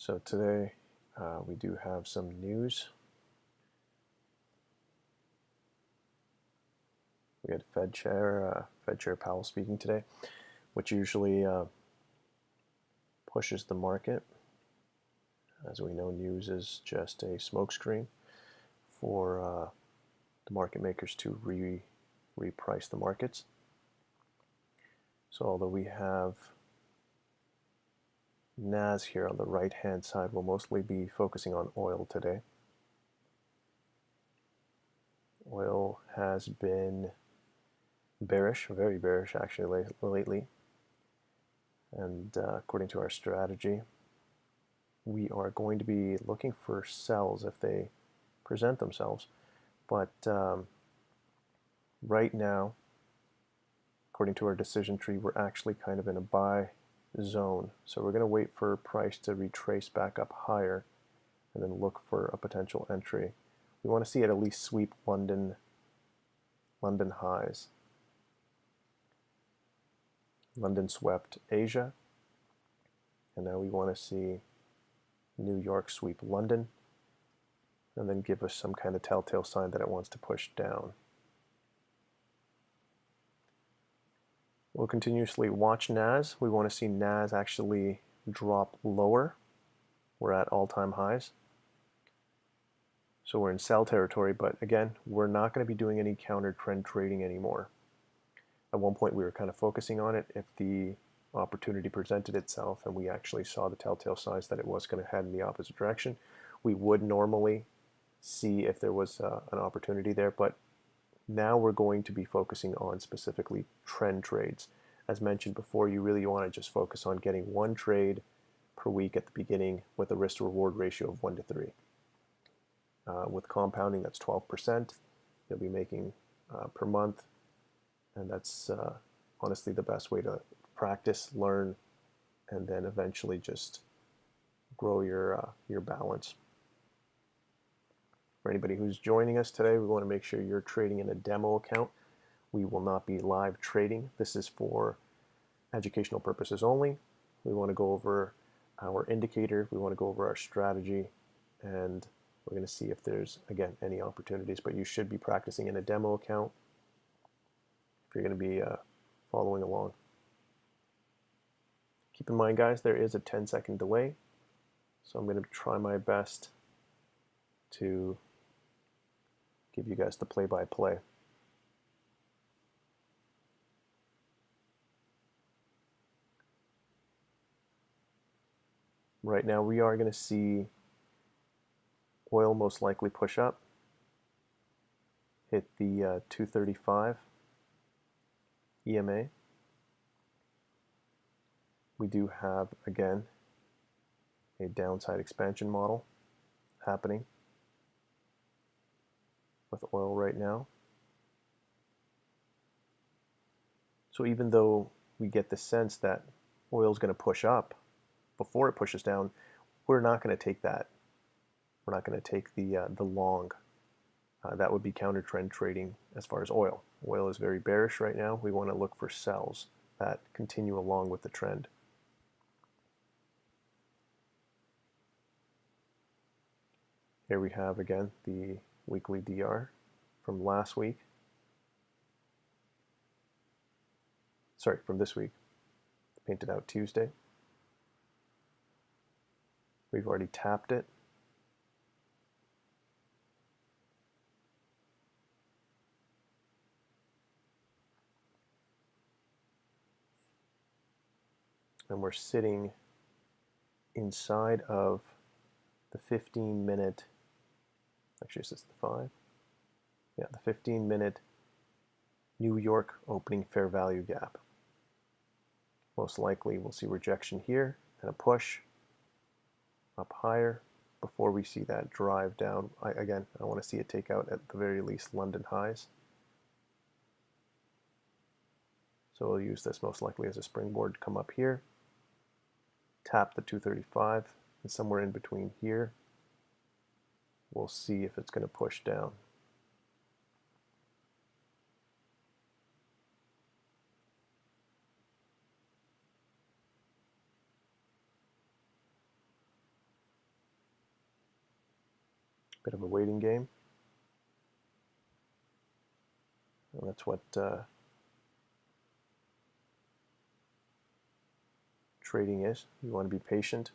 So today we do have some news. We had Fed Chair Powell speaking today, which usually pushes the market. As we know, news is just a smokescreen for the market makers to reprice the markets. So although we have NAS here on the right hand side, we'll mostly be focusing on oil today. Oil has been bearish, very bearish actually lately, and according to our strategy, we are going to be looking for sells if they present themselves. But right now, according to our decision tree, we're actually kind of in a buy zone. So we're going to wait for price to retrace back up higher and then look for a potential entry. We want to see it at least sweep London highs. London swept Asia, and now we want to see New York sweep London and then give us some kind of telltale sign that it wants to push down. We'll continuously watch NAS. We want to see NAS actually drop lower. We're at all-time highs. So we're in sell territory, but again, we're not going to be doing any counter trend trading anymore. At one point we were kind of focusing on it if the opportunity presented itself and we actually saw the telltale signs that it was going to head in the opposite direction. We would normally see if there was an opportunity there, but now we're going to be focusing on specifically trend trades. As mentioned before, you really want to just focus on getting one trade per week at the beginning with a risk to reward ratio of 1 to 3. With compounding, that's 12%. You'll be making per month, and that's honestly the best way to practice, learn, and then eventually just grow your balance. For anybody who's joining us today, we want to make sure you're trading in a demo account. We will not be live trading. This is for educational purposes only. We want to go over our indicator, we want to go over our strategy, and we're going to see if there's, again, any opportunities, but you should be practicing in a demo account if you're going to be following along. Keep in mind, guys, there is a 10-second delay, so I'm going to try my best to give you guys the play-by-play. Right now we are going to see oil most likely push up, hit the 235 EMA. We do have, again, a downside expansion model happening with oil right now. So even though we get the sense that oil is going to push up before it pushes down, we're not going to take that. We're not going to take the long. That would be counter trend trading as far as oil. Oil is very bearish right now. We want to look for sells that continue along with the trend. Here we have again the weekly DR from last week. Sorry, from this week. Painted out Tuesday. We've already tapped it. And we're sitting inside of the 15-minute, actually this is the 5, yeah, the 15-minute New York opening fair value gap. Most likely we'll see rejection here and a push up higher before we see that drive down. Again, I want to see it take out at the very least London highs. So we'll use this most likely as a springboard to come up here, tap the 235, and somewhere in between here, we'll see if it's going to push down. Bit of a waiting game. And that's what trading is. You want to be patient.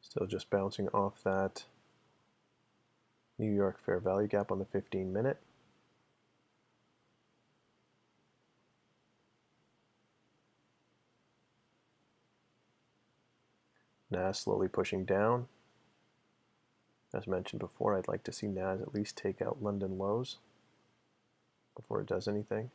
Still just bouncing off that New York fair value gap on the 15-minute. NAS slowly pushing down. As mentioned before, I'd like to see NAS at least take out London lows before it does anything.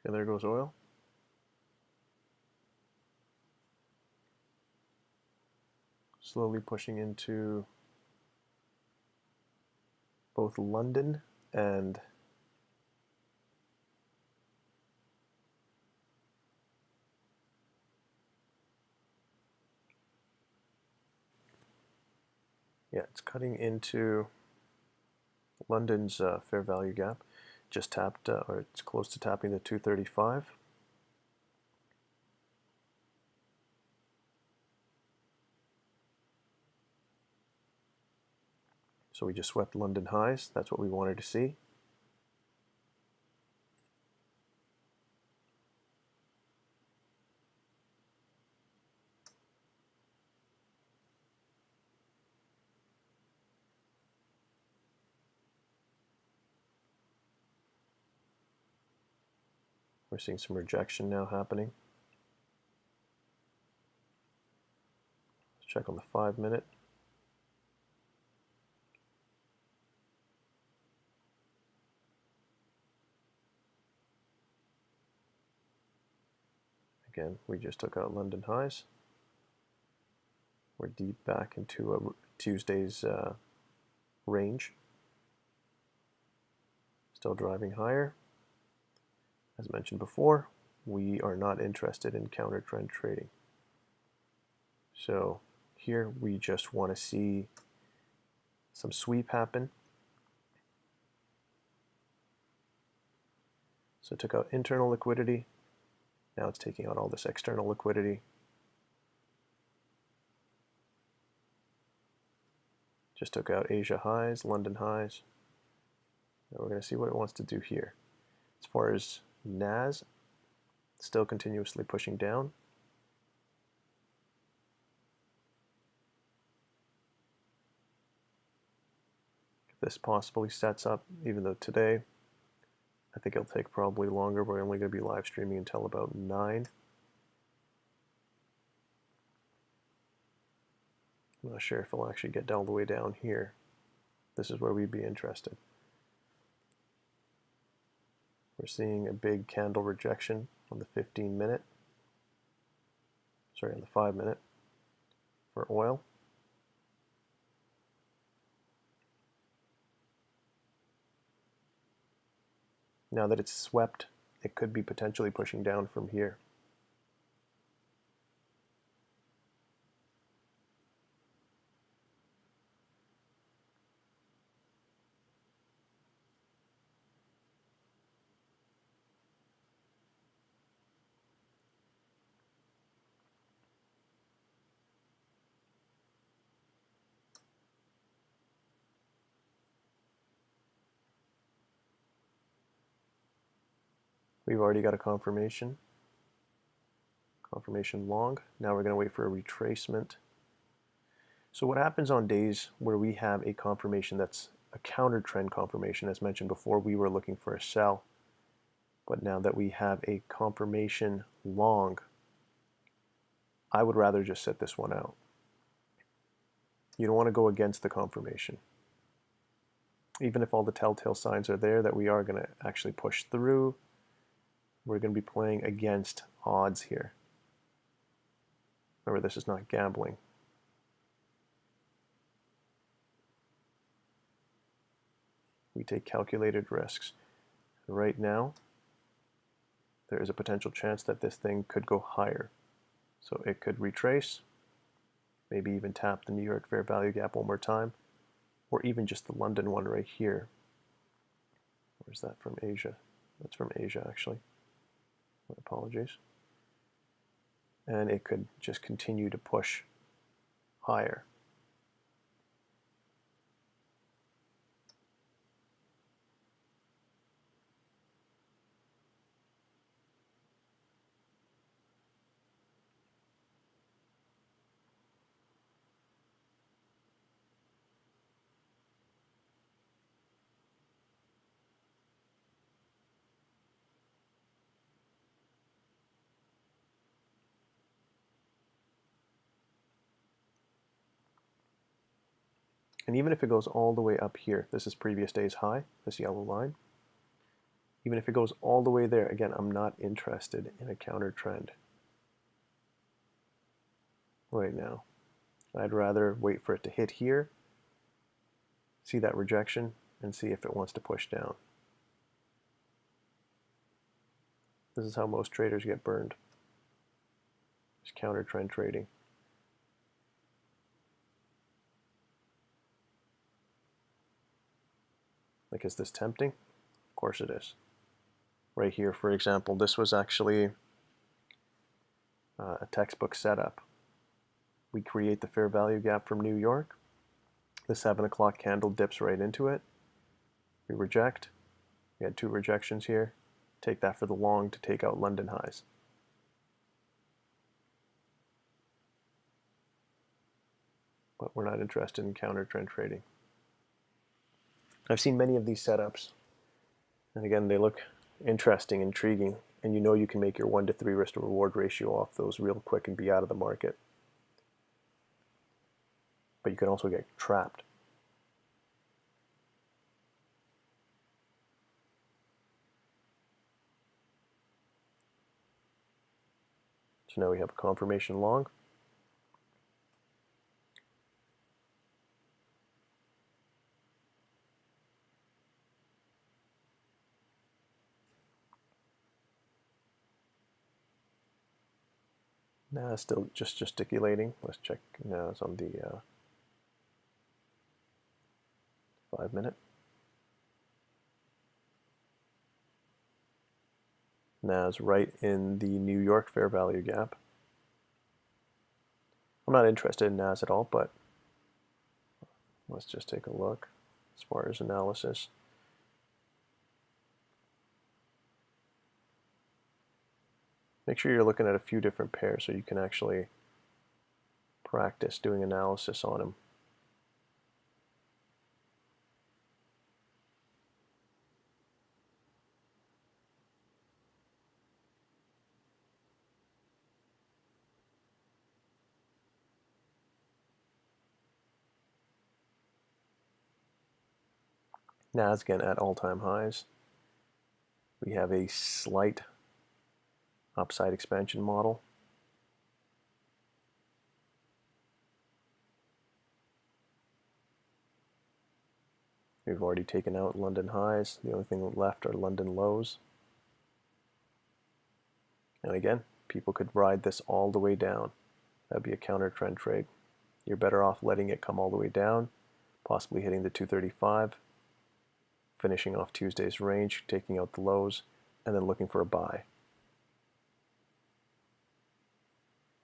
Okay, there goes oil. Slowly pushing into both London and it's cutting into London's fair value gap. Just tapped, or it's close to tapping the 235. So we just swept London highs. That's what we wanted to see. We're seeing some rejection now happening. Let's check on the 5-minute. Again, we just took out London highs. We're deep back into Tuesday's range. Still driving higher. As As mentioned before, we are not interested in counter trend trading. So here we just want to see some sweep happen. So it took out internal liquidity. Now it's taking out all this external liquidity. Just took out Asia highs, London highs. Now we're going to see what it wants to do here. As far as NAS, still continuously pushing down. If this possibly sets up, even though today, I think it'll take probably longer. We're only going to be live streaming until about 9. I'm not sure if it'll actually get all the way down here. This is where we'd be interested. We're seeing a big candle rejection on the 15-minute. Sorry, on the 5-minute for oil. Now that it's swept, it could be potentially pushing down from here. We've already got a confirmation long. Now we're going to wait for a retracement. So what happens on days where we have a confirmation that's a counter trend confirmation? As mentioned before, we were looking for a sell, but now that we have a confirmation long, I would rather just sit this one out. You don't want to go against the confirmation. Even if all the telltale signs are there that we are going to actually push through, we're going to be playing against odds here. Remember, this is not gambling. We take calculated risks. Right now, there is a potential chance that this thing could go higher. So it could retrace, maybe even tap the New York fair value gap one more time, or even just the London one right here. Where's that from? Asia. That's from Asia, actually. My apologies. And it could just continue to push higher. And even if it goes all the way up here, this is previous day's high, this yellow line. Even if it goes all the way there, again, I'm not interested in a counter trend right now. I'd rather wait for it to hit here, see that rejection, and see if it wants to push down. This is how most traders get burned. It's counter trend trading. Like, is this tempting? Of course it is. Right here, for example, this was actually a textbook setup. We create the fair value gap from New York. The 7 o'clock candle dips right into it. We reject. We had 2 rejections here. Take that for the long to take out London highs. But we're not interested in counter trend trading. I've seen many of these setups, and again, they look interesting, intriguing, and you know you can make your 1 to 3 risk to reward ratio off those real quick and be out of the market. But you can also get trapped. So now we have a confirmation long. NAS still just gesticulating. Let's check NAS on the 5-minute. NAS right in the New York fair value gap. I'm not interested in NAS at all, but let's just take a look as far as analysis. Make sure you're looking at a few different pairs so you can actually practice doing analysis on them. NAS again at all-time highs. We have a slight upside expansion model. We've already taken out London highs. The only thing left are London lows. And again, people could ride this all the way down. That'd be a counter trend trade. You're better off letting it come all the way down, possibly hitting the 235, finishing off Tuesday's range, taking out the lows, and then looking for a buy.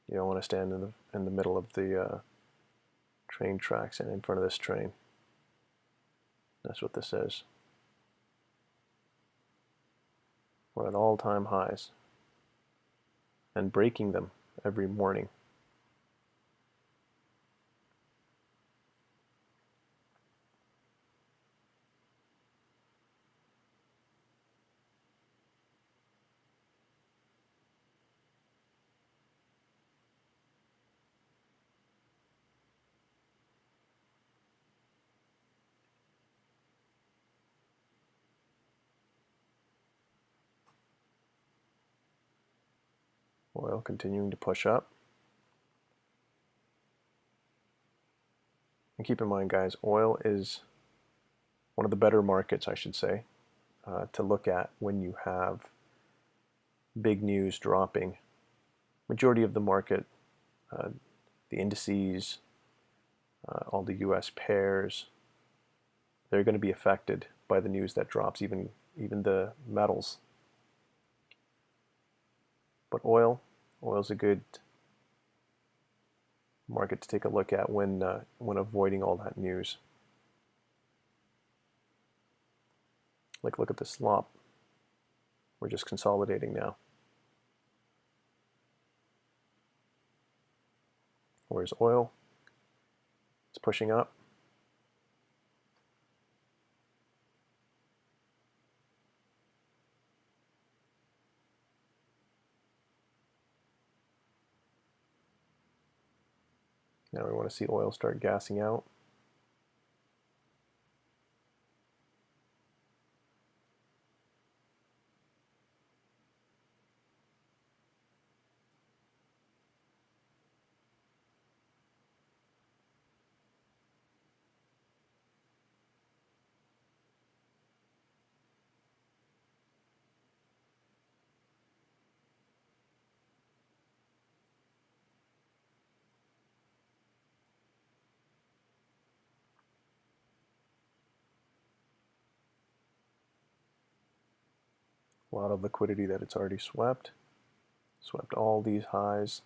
You don't want to stand in the middle of the train tracks and in front of this train. That's what this is. We're at all-time highs and breaking them every morning. Oil continuing to push up. And keep in mind, guys, oil is one of the better markets, I should say, to look at when you have big news dropping. Majority of the market, the indices, all the US pairs, they're going to be affected by the news that drops, even the metals. But oil's a good market to take a look at when avoiding all that news. Like, look at the slop. We're just consolidating now. Where's oil? It's pushing up. Now we want to see oil start gassing out. A lot of liquidity that it's already swept. Swept all these highs.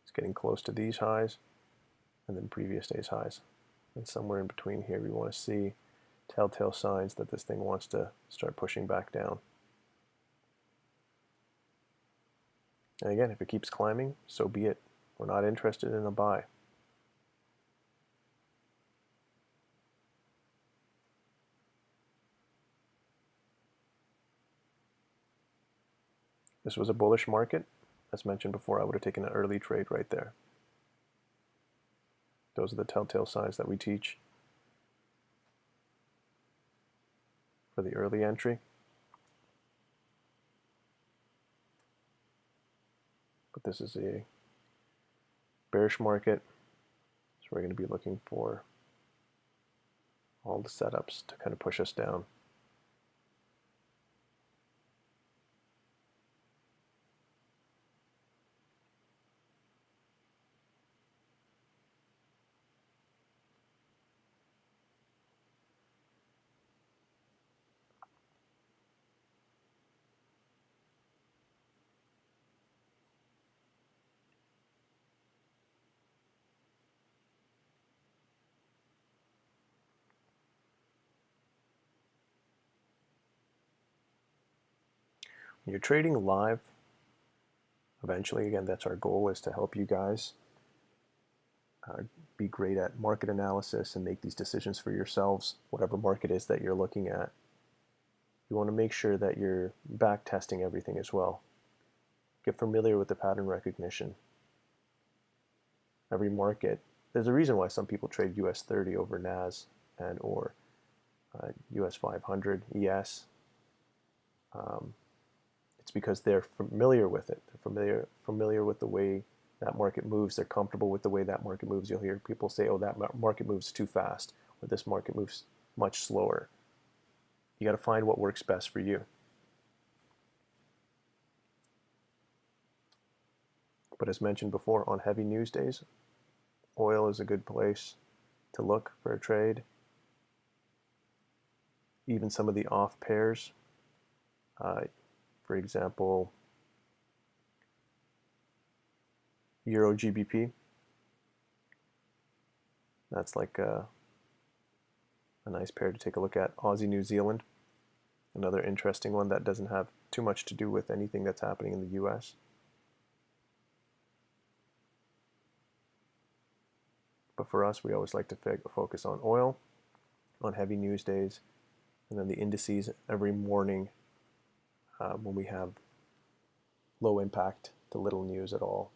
It's getting close to these highs and then previous day's highs. And somewhere in between here we want to see telltale signs that this thing wants to start pushing back down. And again, if it keeps climbing, so be it. We're not interested in a buy. This was a bullish market. As mentioned before, I would have taken an early trade right there. Those are the telltale signs that we teach for the early entry. But this is a bearish market, so we're going to be looking for all the setups to kind of push us down. You're trading live. Eventually, again, that's our goal, is to help you guys be great at market analysis and make these decisions for yourselves, whatever market is that you're looking at. You want to make sure that you're back testing everything as well. Get familiar with the pattern recognition. Every market, there's a reason why some people trade US 30 over NAS and or US 500, ES. It's because they're familiar with it. They're familiar with the way that market moves. They're comfortable with the way that market moves. You'll hear people say, oh, that market moves too fast, or this market moves much slower. You got to find what works best for you. But as mentioned before, on heavy news days, oil is a good place to look for a trade. Even some of the off pairs, for example, Euro GBP. That's like a nice pair to take a look at. Aussie New Zealand, another interesting one that doesn't have too much to do with anything that's happening in the US. But for us, we always like to focus on oil, on heavy news days, and then the indices every morning when we have low impact to little news at all.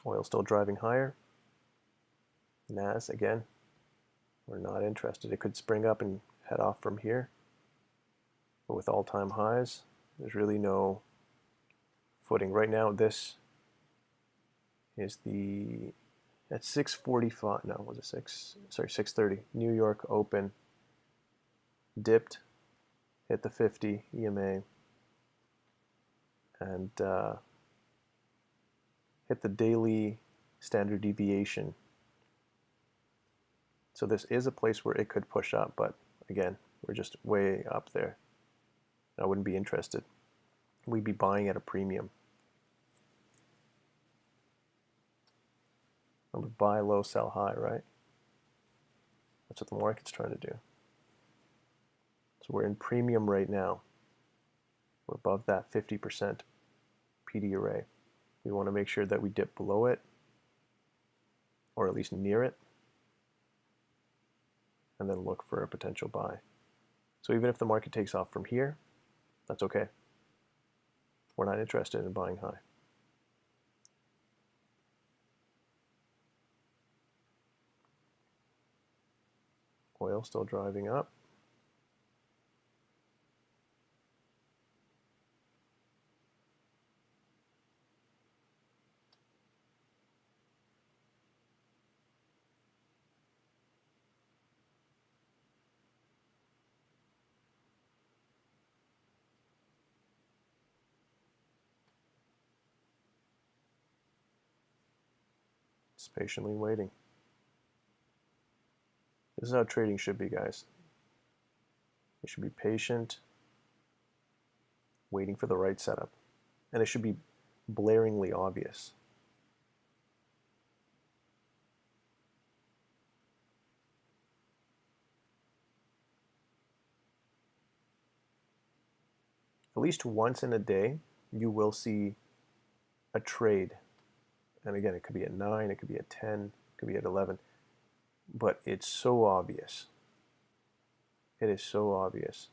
Oil still driving higher. NAS, again, we're not interested. It could spring up and head off from here. But with all-time highs, there's really no footing. Right now, this is at 6:45, no, was it 6:30. New York open, dipped, hit the 50 EMA, and hit the daily standard deviation. So this is a place where it could push up, but again, we're just way up there. I wouldn't be interested. We'd be buying at a premium. Buy low, sell high, right? That's what the market's trying to do. So we're in premium right now. We're above that 50% PD array. We want to make sure that we dip below it, or at least near it, and then look for a potential buy. So even if the market takes off from here, that's okay. We're not interested in buying high. Oil still driving up. Just patiently waiting. This is how trading should be, guys. You should be patient, waiting for the right setup. And it should be blaringly obvious. At least once in a day, you will see a trade. And again, it could be at 9, it could be at 10, it could be at 11. But it's so obvious. It is so obvious.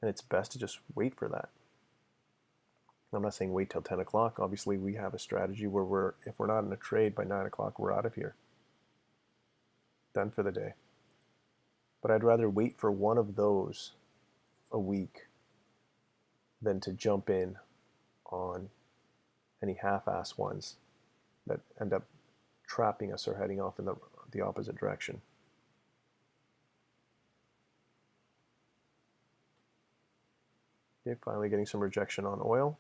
And it's best to just wait for that. I'm not saying wait till 10 o'clock. Obviously, we have a strategy where if we're not in a trade by 9 o'clock, we're out of here. Done for the day. But I'd rather wait for one of those a week than to jump in on any half-ass ones that end up trapping us or heading off in the opposite direction. Okay, finally getting some rejection on oil.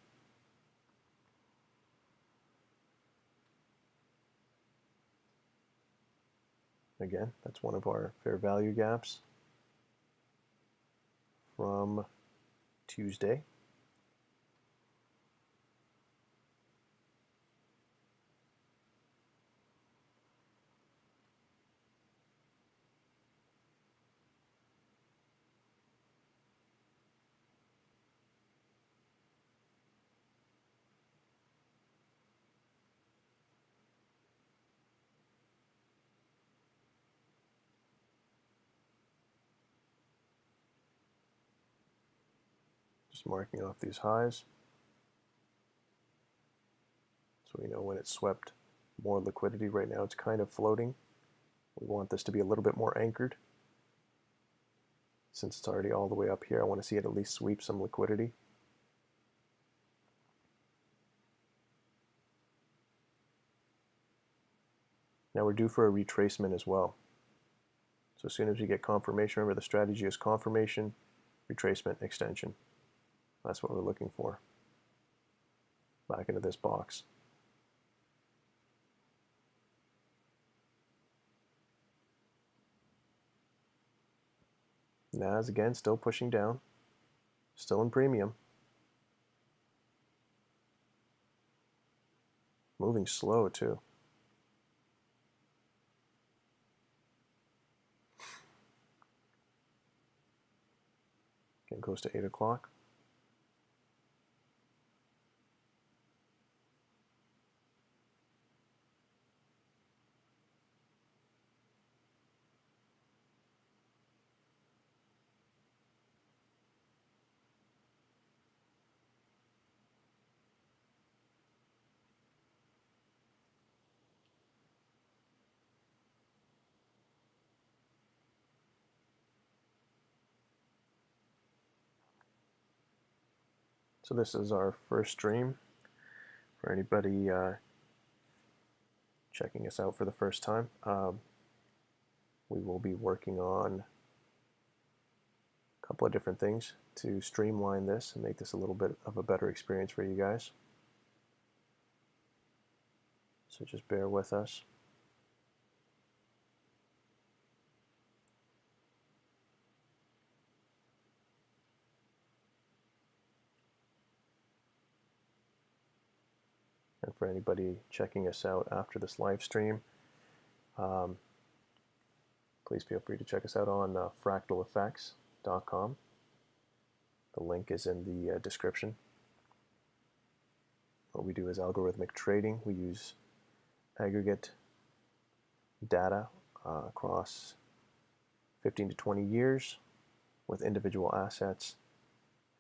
Again, that's one of our fair value gaps from Tuesday. Just marking off these highs so we know when it swept more liquidity. Right now it's kind of floating. We want this to be a little bit more anchored. Since it's already all the way up here, I want to see it at least sweep some liquidity. Now we're due for a retracement as well. So as soon as we get confirmation, remember the strategy is confirmation, retracement, extension. That's what we're looking for. Back into this box. NAS again still pushing down, still in premium. Moving slow too. Getting close to 8 o'clock. So this is our first stream for anybody checking us out for the first time. We will be working on a couple of different things to streamline this and make this a little bit of a better experience for you guys. So just bear with us. And for anybody checking us out after this live stream, please feel free to check us out on fractaleffects.com. The link is in the description. What we do is algorithmic trading. We use aggregate data across 15 to 20 years with individual assets,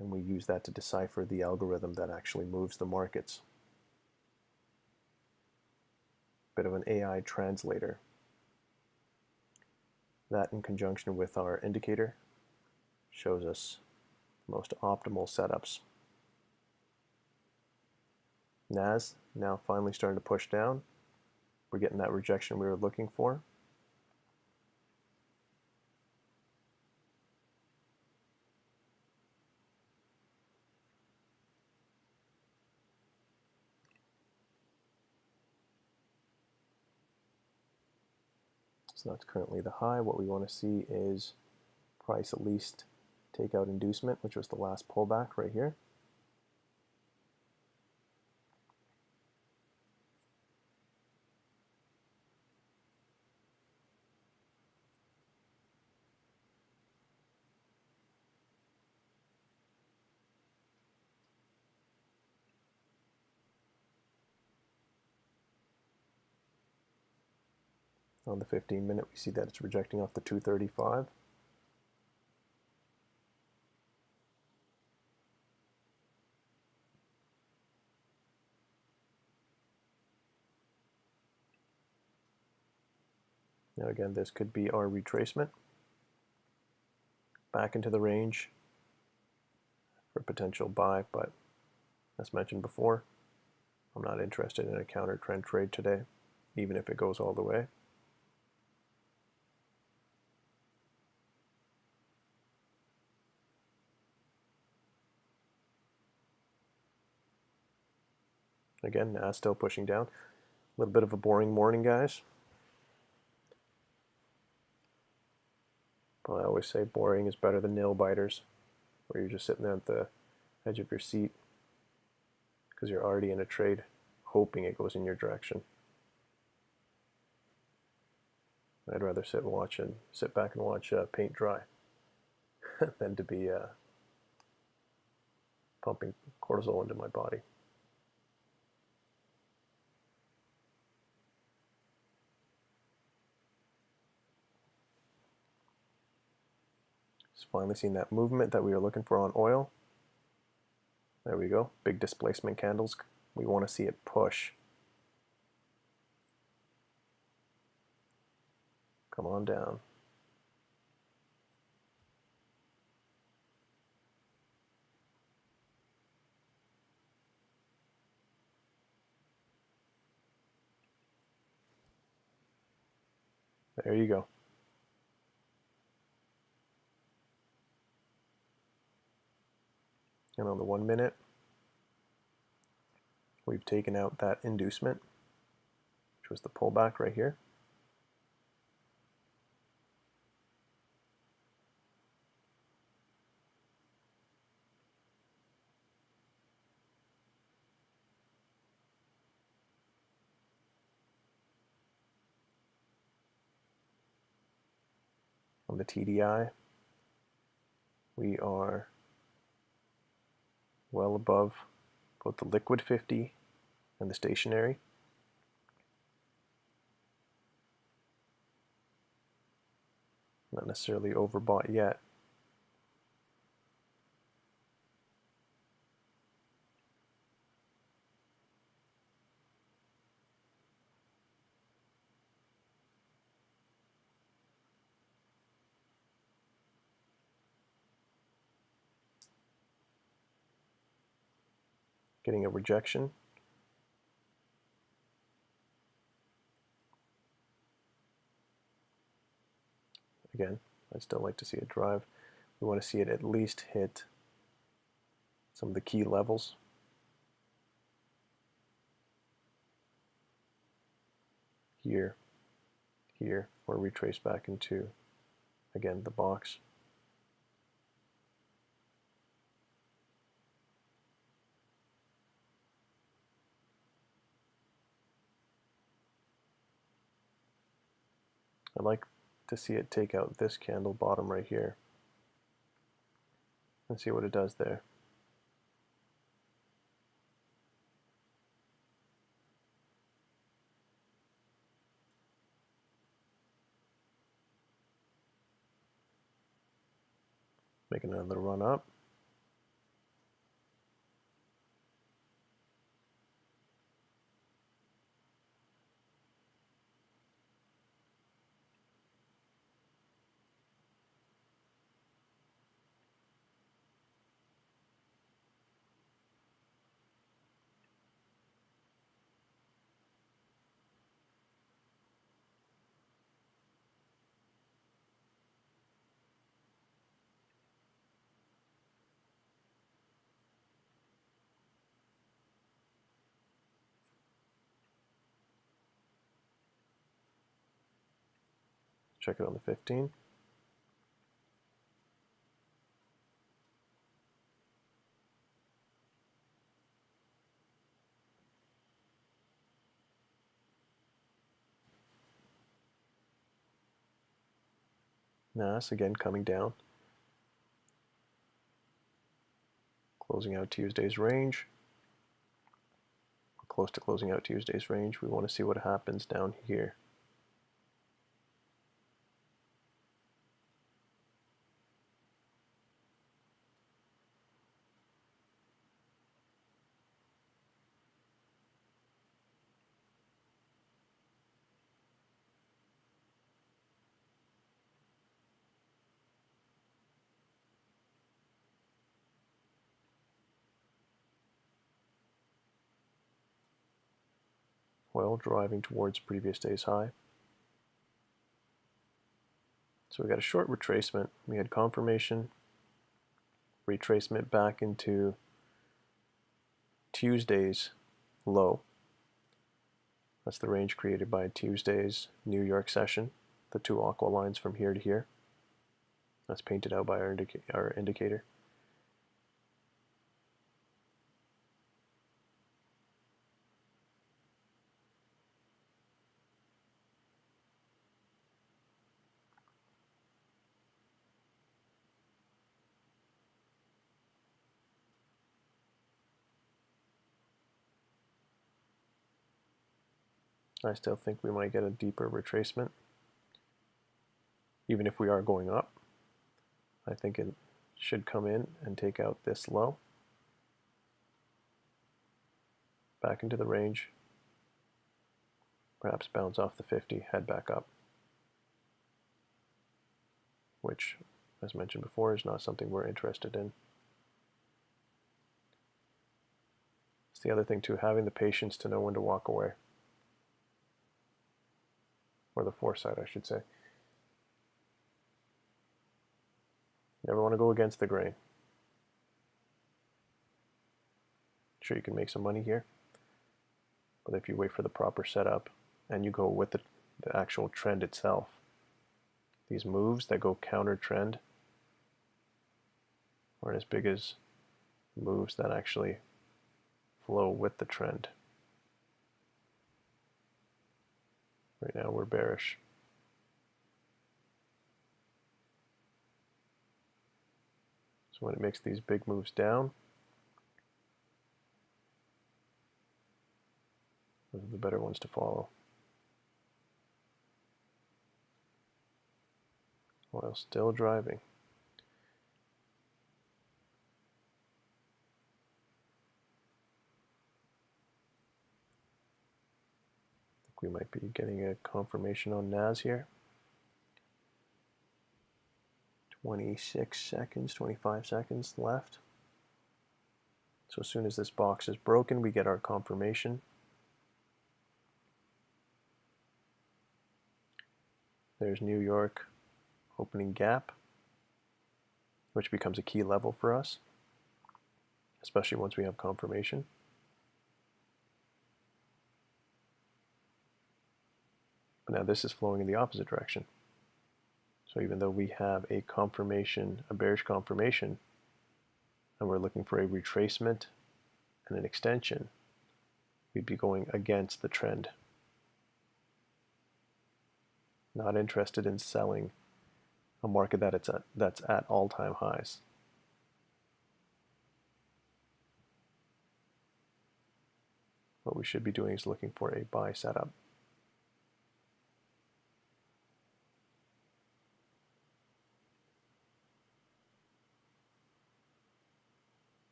and we use that to decipher the algorithm that actually moves the markets. Bit of an AI translator. That in conjunction with our indicator shows us the most optimal setups. NAS now finally starting to push down. We're getting that rejection we were looking for. So that's currently the high. What we want to see is price at least take out inducement, which was the last pullback right here. On the 15-minute, we see that it's rejecting off the 235. Now again, this could be our retracement back into the range for potential buy, but as mentioned before, I'm not interested in a counter trend trade today, even if it goes all the way. Again, NAS still pushing down. A little bit of a boring morning, guys. But I always say boring is better than nail biters, where you're just sitting there at the edge of your seat because you're already in a trade hoping it goes in your direction. I'd rather sit back and watch paint dry than to be pumping cortisol into my body. Just finally seeing that movement that we were looking for on oil. There we go, big displacement candles. We want to see it push. Come on down. There you go. And on the 1 minute, we've taken out that inducement, which was the pullback right here. On the TDI, we are well above both the liquid 50 and the stationary. Not necessarily overbought yet. Getting a rejection. Again, I'd still like to see it drive. We want to see it at least hit some of the key levels. Here, here, or retrace back into, again, the box. I'd like to see it take out this candle bottom right here and see what it does there. Make another run up. Check it on the 15. NAS again coming down. Closing out Tuesday's range. We're close to closing out Tuesday's range. We want to see what happens down here. Oil driving towards previous day's high. So we got a short retracement. We had confirmation, retracement back into Tuesday's low. That's the range created by Tuesday's New York session, the two aqua lines from here to here. That's painted out by our indicator. I still think we might get a deeper retracement. Even if we are going up, I think it should come in and take out this low. back into the range, perhaps bounce off the 50, head back up, which, as mentioned before, is not something we're interested in. It's the other thing too, having the patience to know when to walk away, or the foresight, I should say. Never want to go against the grain. Sure, you can make some money here, but if you wait for the proper setup and you go with the actual trend itself, these moves that go counter trend aren't as big as moves that actually flow with the trend. Right now we're bearish. So when it makes these big moves down, those are the better ones to follow. Oil still driving. I think we might be getting a confirmation on NAS here. 26 seconds, 25 seconds left. So as soon as this box is broken, we get our confirmation. There's New York opening gap, which becomes a key level for us, especially once we have confirmation. But now this is flowing in the opposite direction. So even though we have a confirmation, a bearish confirmation, and we're looking for a retracement and an extension, we'd be going against the trend. Not interested in selling a market that's at all-time highs. What we should be doing is looking for a buy setup.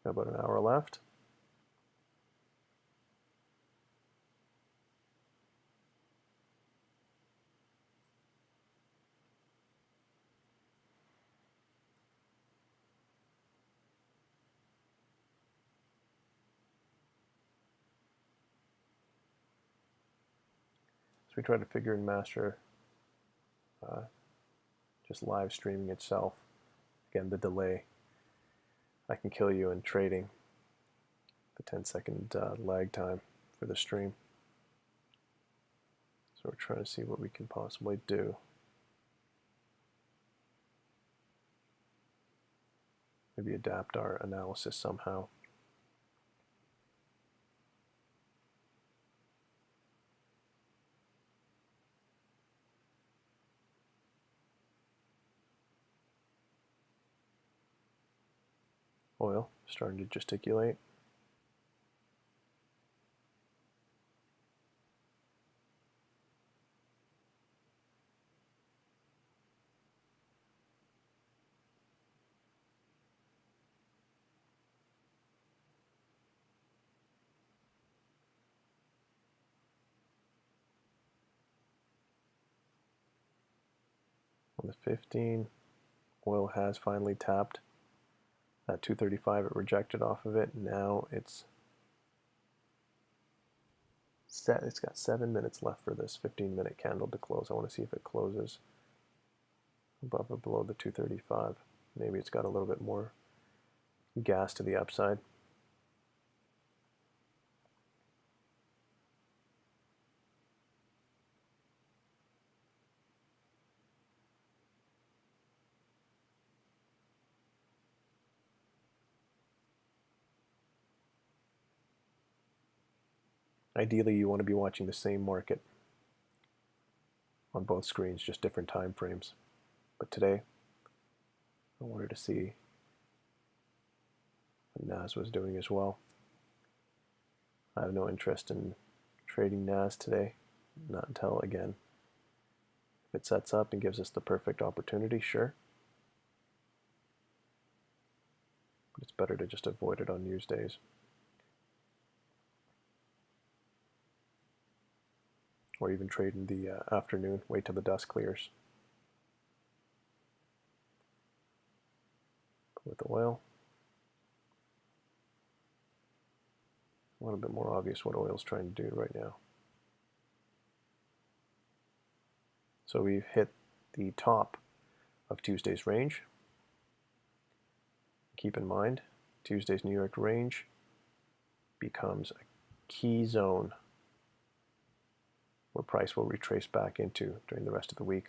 Got about an hour left. So we try to figure and master just live streaming itself. Again, the delay. I can kill you in trading. The 10-second lag time for the stream. So we're trying to see what we can possibly do. Maybe adapt our analysis somehow. Oil starting to gesticulate. On the 15, oil has finally tapped at 235. It rejected off of it. Now it's set. It's got 7 minutes left for this 15-minute candle to close. I want to see if it closes above or below the 235. Maybe it's got a little bit more gas to the upside. Ideally, you want to be watching the same market on both screens, just different time frames. But today, I wanted to see what NAS was doing as well. I have no interest in trading NAS today, not until, again, if If it sets up and gives us the perfect opportunity, sure. But it's better to just avoid it on news days. Or even trade in the afternoon, wait till the dust clears. With oil, a little bit more obvious what oil's trying to do right now. So we've hit the top of Tuesday's range. Keep in mind, Tuesday's New York range becomes a key zone where price will retrace back into during the rest of the week,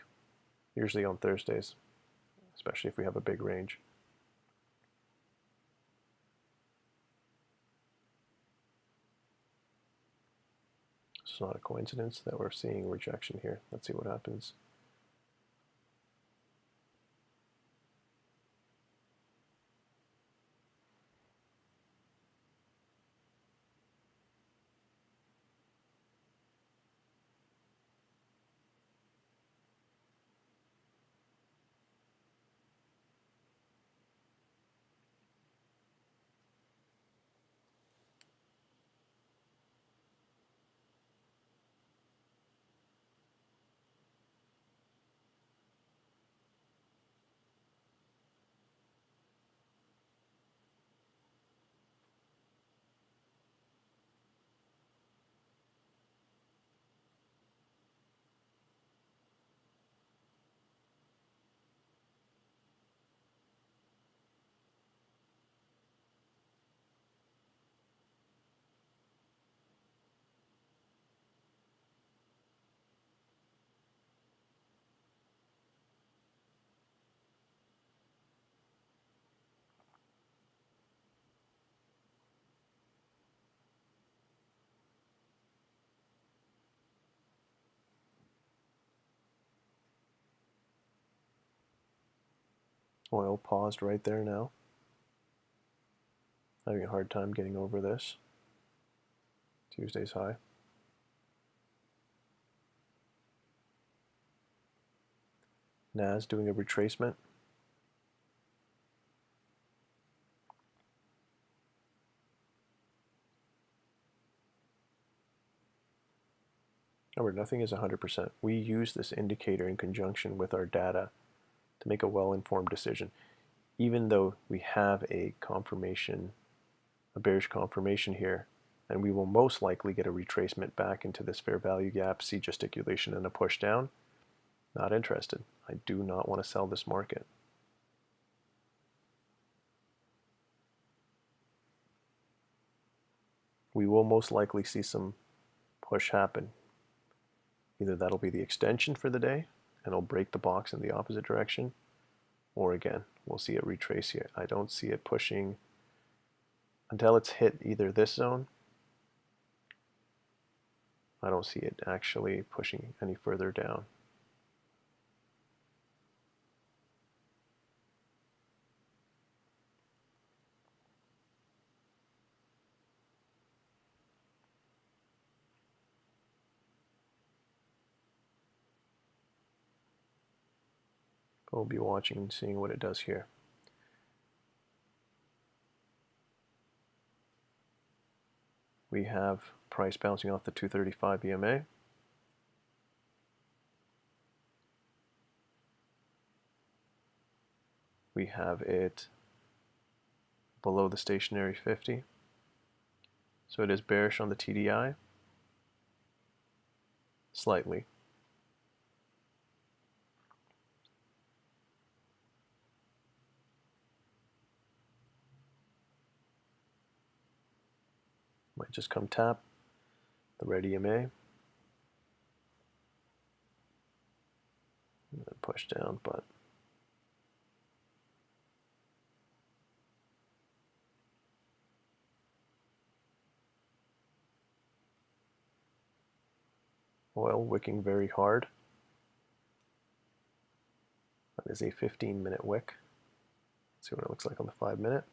usually on Thursdays, especially if we have a big range. It's not a coincidence that we're seeing rejection here. Let's see what happens. Oil paused right there now. Having a hard time getting over this. Tuesday's high. NAS doing a retracement. Remember, nothing is 100%. We use this indicator in conjunction with our data to make a well-informed decision. Even though we have a confirmation, a bearish confirmation here, and we will most likely get a retracement back into this fair value gap, see gesticulation and a push down, not interested. I do not want to sell this market. We will most likely see some push happen. Either that'll be the extension for the day and it'll break the box in the opposite direction, or again, we'll see it retrace here. I don't see it pushing until it's hit either this zone. I don't see it actually pushing any further down. We'll be watching and seeing what it does here. We have price bouncing off the 235 EMA. We have it below the stationary 50. So it is bearish on the TDI, slightly. Might just come tap the red EMA and then push down, but oil wicking very hard. That is a 15-minute wick. Let's see what it looks like on the 5-minute.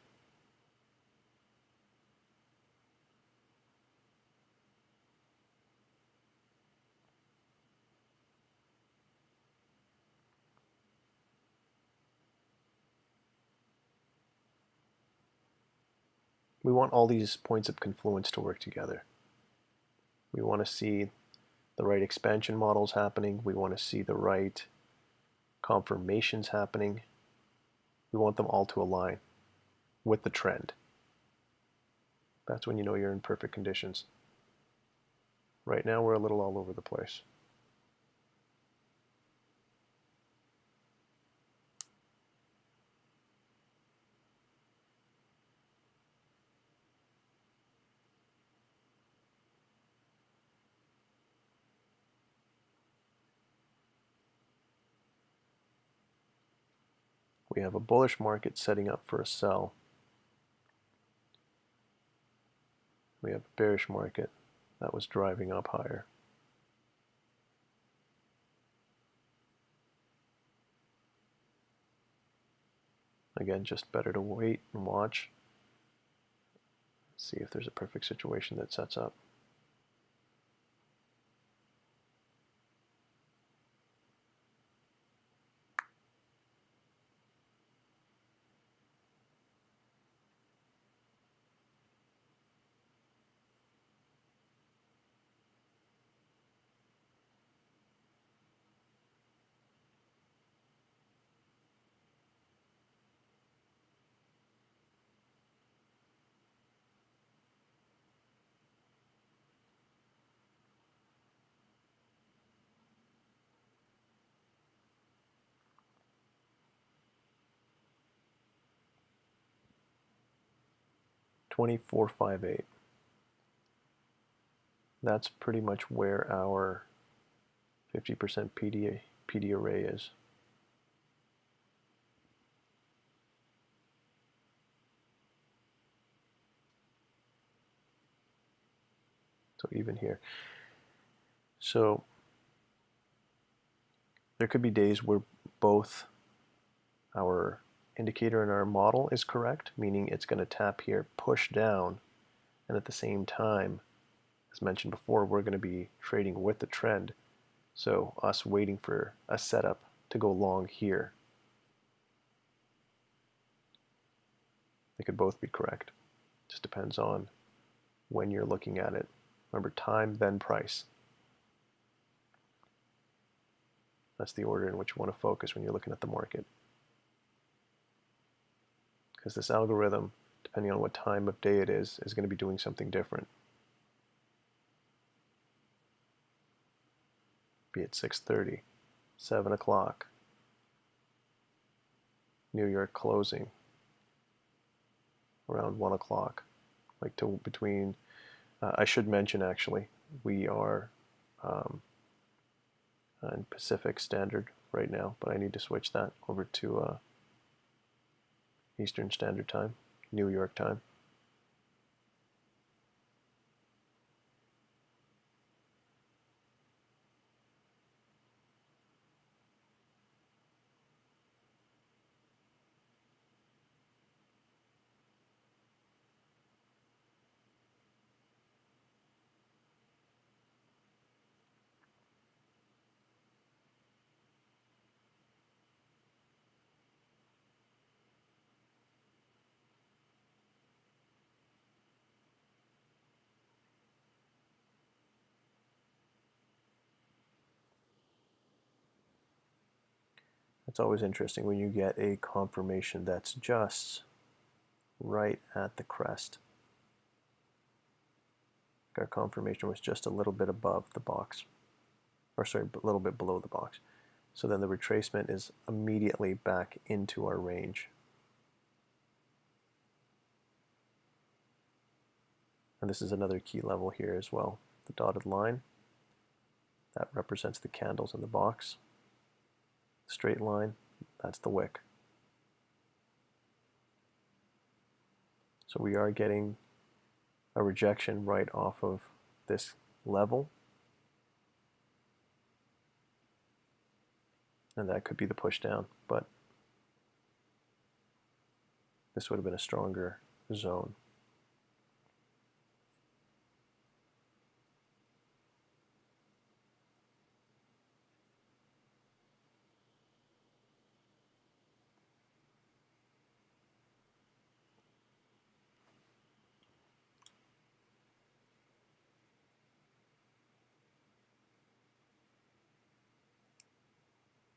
we want all these points of confluence to work together. We want to see the right expansion models happening. We want to see the right confirmations happening. We want them all to align with the trend. That's when you know you're in perfect conditions. Right now we're a little all over the place. We have a bullish market setting up for a sell. We have a bearish market that was driving up higher. Again, just better to wait and watch. See if there's a perfect situation that sets up. $24.58. That's pretty much where our 50% PD array is. So even here. So there could be days where both our indicator and our model is correct, meaning it's going to tap here, push down, and at the same time, as mentioned before, we're going to be trading with the trend. So us waiting for a setup to go long here. They could both be correct. Just depends on when you're looking at it. Remember, time, then price. That's the order in which you want to focus when you're looking at the market. Because this algorithm, depending on what time of day it is going to be doing something different. Be it 6:30, 7 o'clock, New York closing, around 1 o'clock, like to between, I should mention actually, we are in Pacific Standard right now, but I need to switch that over to Eastern Standard Time, New York time. It's always interesting when you get a confirmation that's just right at the crest. Our confirmation was just a little bit above the box, or sorry, a little bit below the box. So then the retracement is immediately back into our range. And this is another key level here as well. The dotted line, that represents the candles in the box. Straight line, that's the wick. So we are getting a rejection right off of this level. And that could be the push down, but this would have been a stronger zone.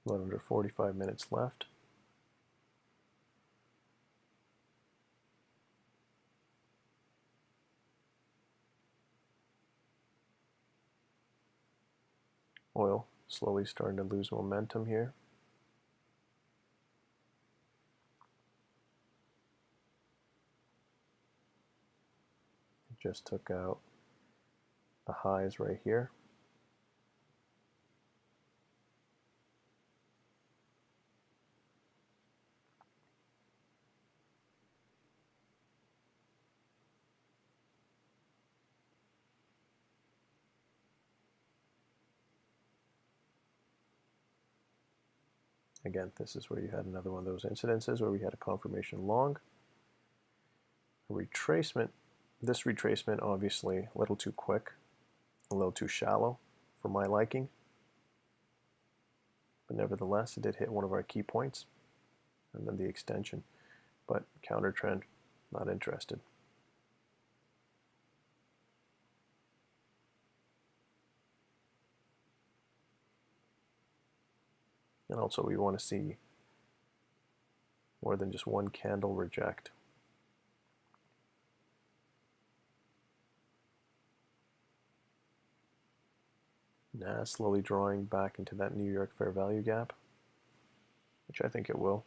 A little under 45 minutes left. Oil slowly starting to lose momentum here. Just took out the highs right here. Again, this is where you had another one of those incidences where we had a confirmation long. A retracement. This retracement obviously a little too quick, a little too shallow for my liking. But nevertheless, it did hit one of our key points, and then the extension. But counter trend, not interested. And also we want to see more than just one candle reject. NAS slowly drawing back into that New York fair value gap, which I think it will.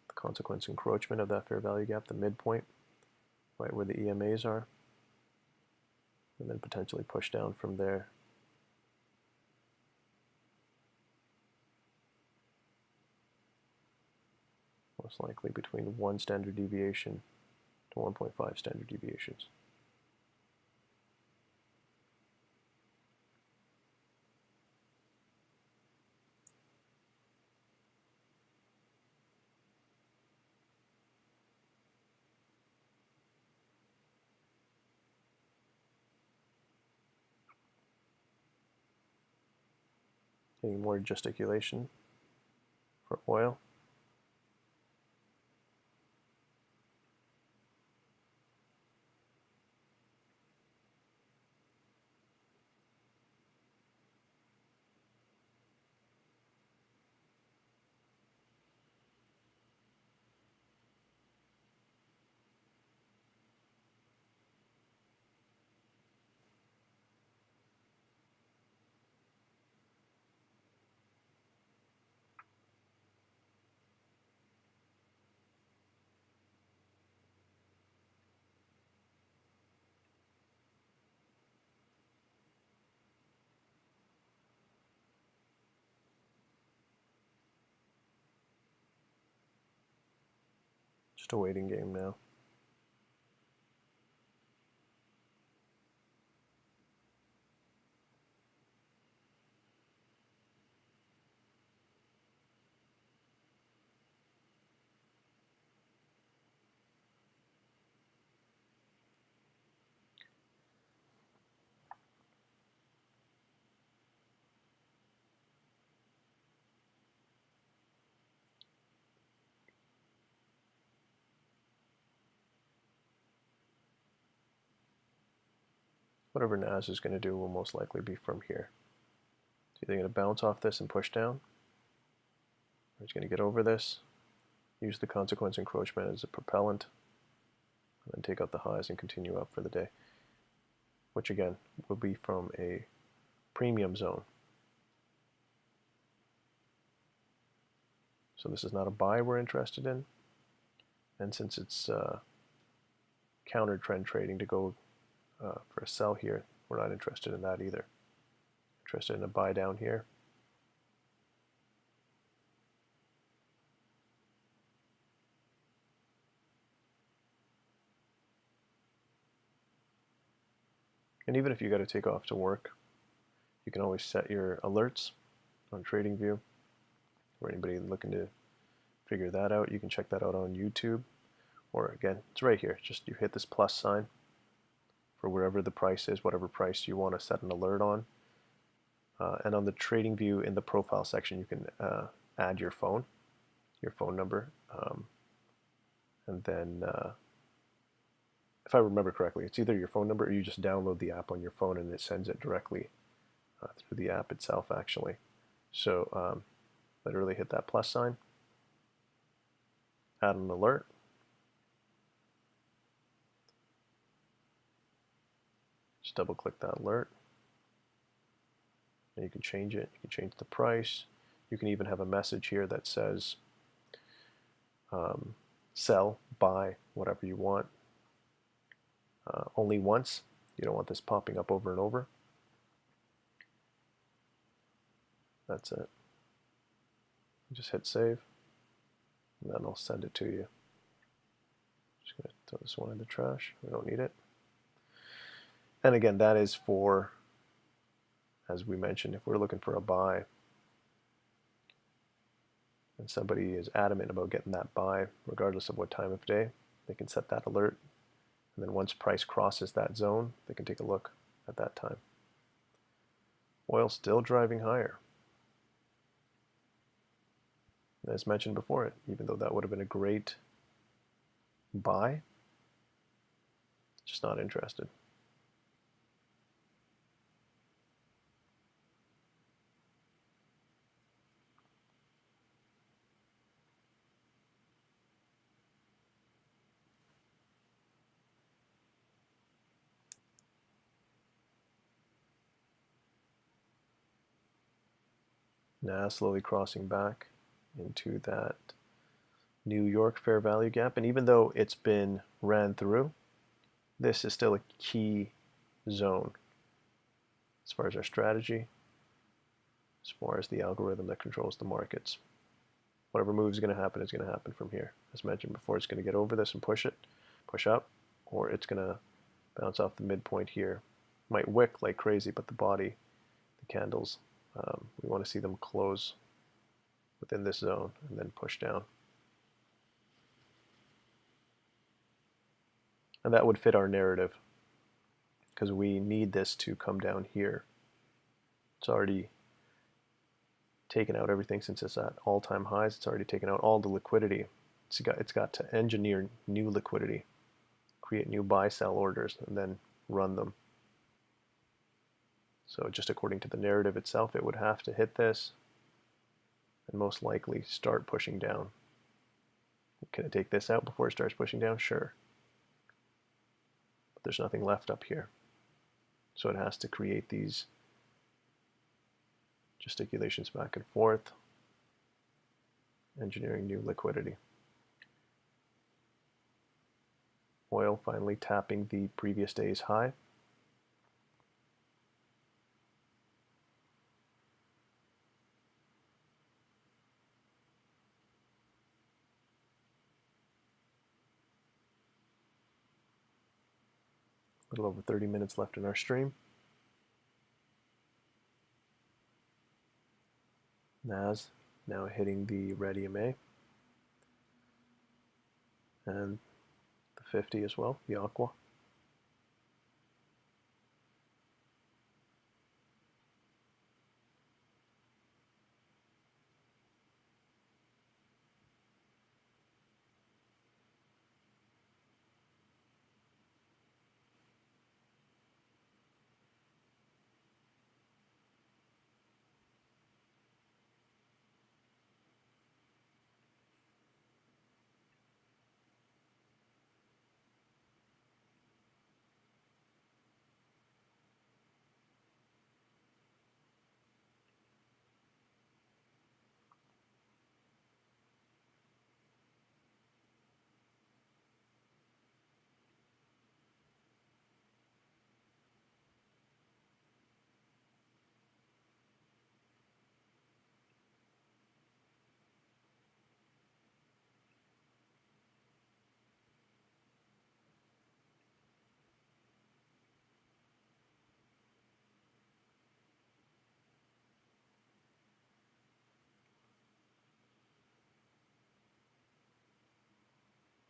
The consequence encroachment of that fair value gap, the midpoint, right where the EMAs are, and then potentially push down from there. Most likely between 1 standard deviation to 1.5 standard deviations. Any more gesticulation for oil. Just a waiting game now. Whatever NAS is going to do will most likely be from here. It's either going to bounce off this and push down, or it's going to get over this, use the consequence encroachment as a propellant, and then take out the highs and continue up for the day, which again will be from a premium zone. So this is not a buy we're interested in, and since it's counter trend trading to go for a sell here, we're not interested in that either. Interested in a buy down here. And even if you got to take off to work, you can always set your alerts on TradingView. For anybody looking to figure that out, you can check that out on YouTube. Or again, it's right here. Just you hit this plus sign for wherever the price is, whatever price you want to set an alert on. And on the TradingView in the profile section, you can add your phone number. And then, if I remember correctly, it's either your phone number or you just download the app on your phone and it sends it directly through the app itself, actually. So literally hit that plus sign, add an alert. Just double click that alert. And you can change it. You can change the price. You can even have a message here that says sell, buy, whatever you want. Only once. You don't want this popping up over and over. That's it. Just hit save, and then I'll send it to you. Just going to throw this one in the trash. We don't need it. And again, that is for, as we mentioned, if we're looking for a buy and somebody is adamant about getting that buy, regardless of what time of day, they can set that alert. And then once price crosses that zone, they can take a look at that time. Oil still driving higher. As mentioned before, even though that would have been a great buy, just not interested. Now slowly crossing back into that New York fair value gap. And even though it's been ran through, this is still a key zone as far as our strategy, as far as the algorithm that controls the markets. Whatever move is going to happen is going to happen from here. As mentioned before, it's going to get over this and push up, or it's going to bounce off the midpoint here. Might wick like crazy, but the body, the candles, we want to see them close within this zone and then push down. And that would fit our narrative because we need this to come down here. It's already taken out everything since it's at all-time highs. It's already taken out all the liquidity. It's got to engineer new liquidity, create new buy-sell orders, and then run them. So just according to the narrative itself, it would have to hit this and most likely start pushing down. Can it take this out before it starts pushing down? Sure. But there's nothing left up here. So it has to create these gesticulations back and forth, engineering new liquidity. Oil finally tapping the previous day's high. A little over 30 minutes left in our stream. NAS now hitting the red EMA and the 50 as well, the aqua.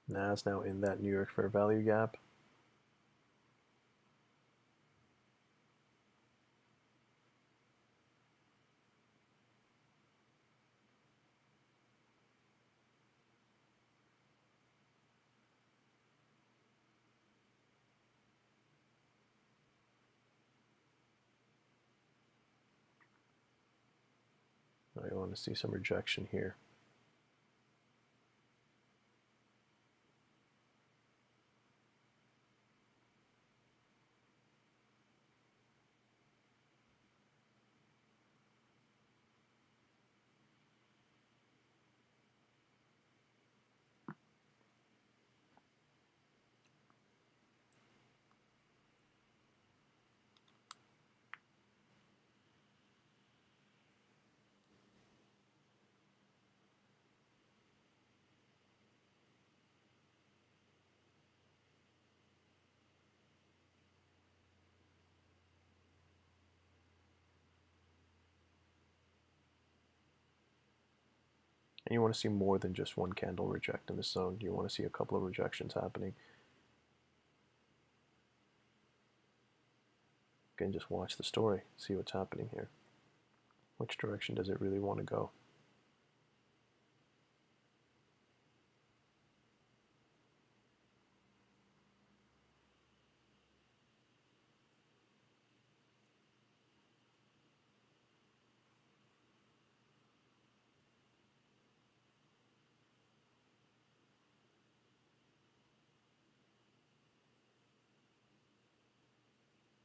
NAS now in that New York fair value gap. I want to see some rejection here. And you want to see more than just one candle reject in this zone. You want to see a couple of rejections happening. Again, just watch the story, see what's happening here. Which direction does it really want to go?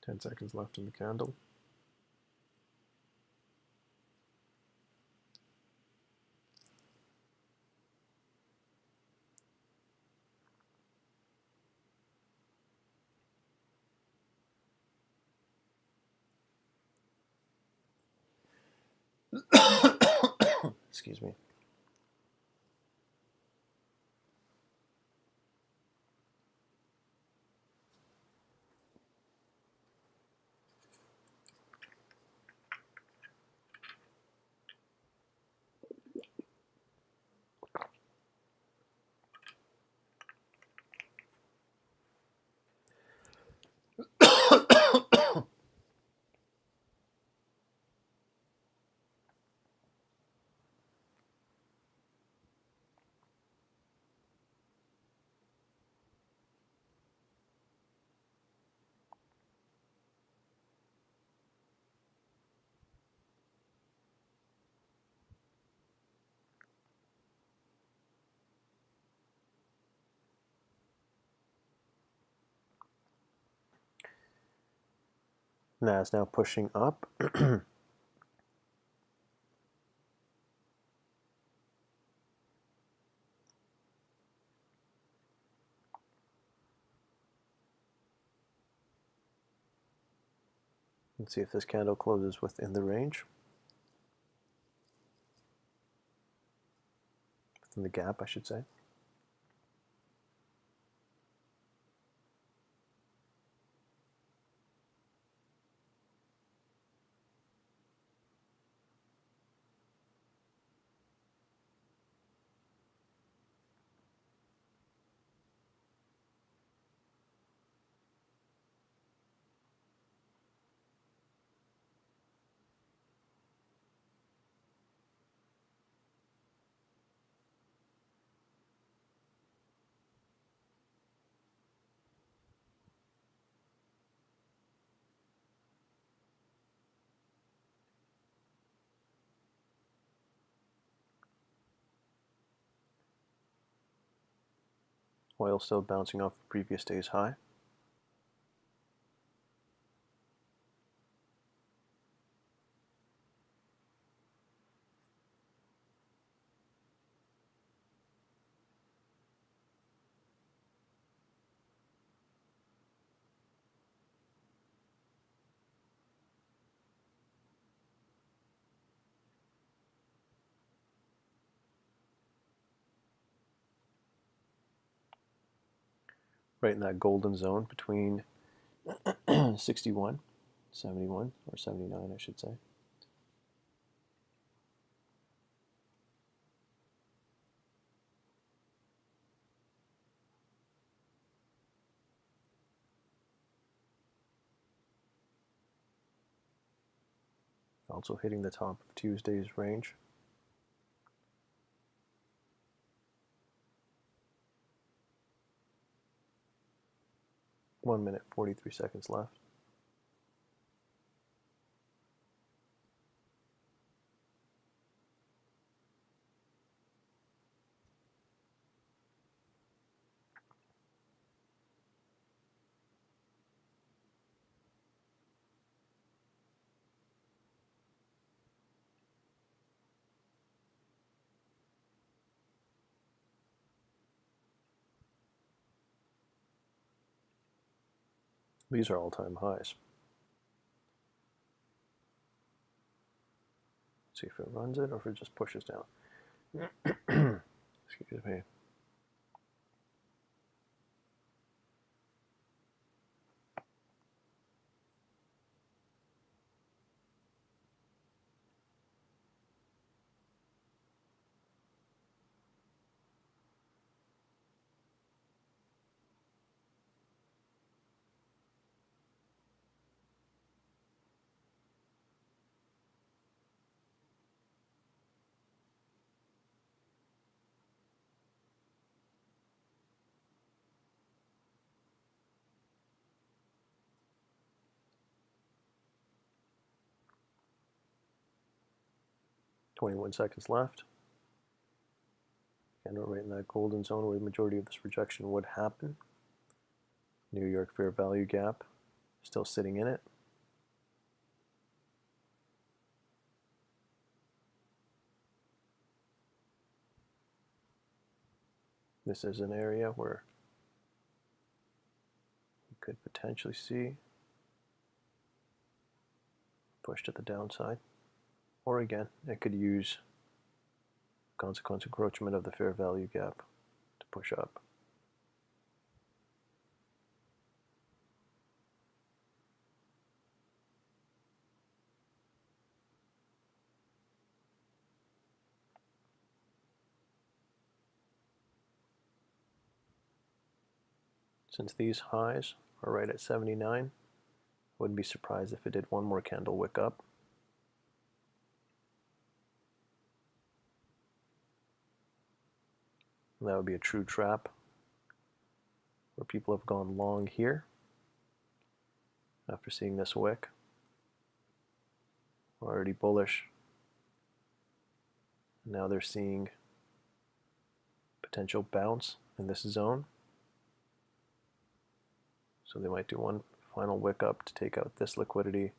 Ten seconds left in the candle. Excuse me. Nas now pushing up. Let's see if this candle closes within the range. Within the gap, I should say. Oil still bouncing off the previous day's high. Right in that golden zone between 61, 71, or 79, I should say. Also hitting the top of Tuesday's range. One minute, 43 seconds left. These are all-time highs. Let's see if it runs it or if it just pushes down. Excuse me. 21 seconds left. And we're right in that golden zone where the majority of this rejection would happen. New York fair value gap still sitting in it. This is an area where you could potentially see push to the downside. Or again, it could use consequence encroachment of the fair value gap to push up. Since these highs are right at 79, I wouldn't be surprised if it did one more candle wick up. And that would be a true trap where people have gone long here after seeing this wick. Already bullish. Now they're seeing potential bounce in this zone. So they might do one final wick up to take out this liquidity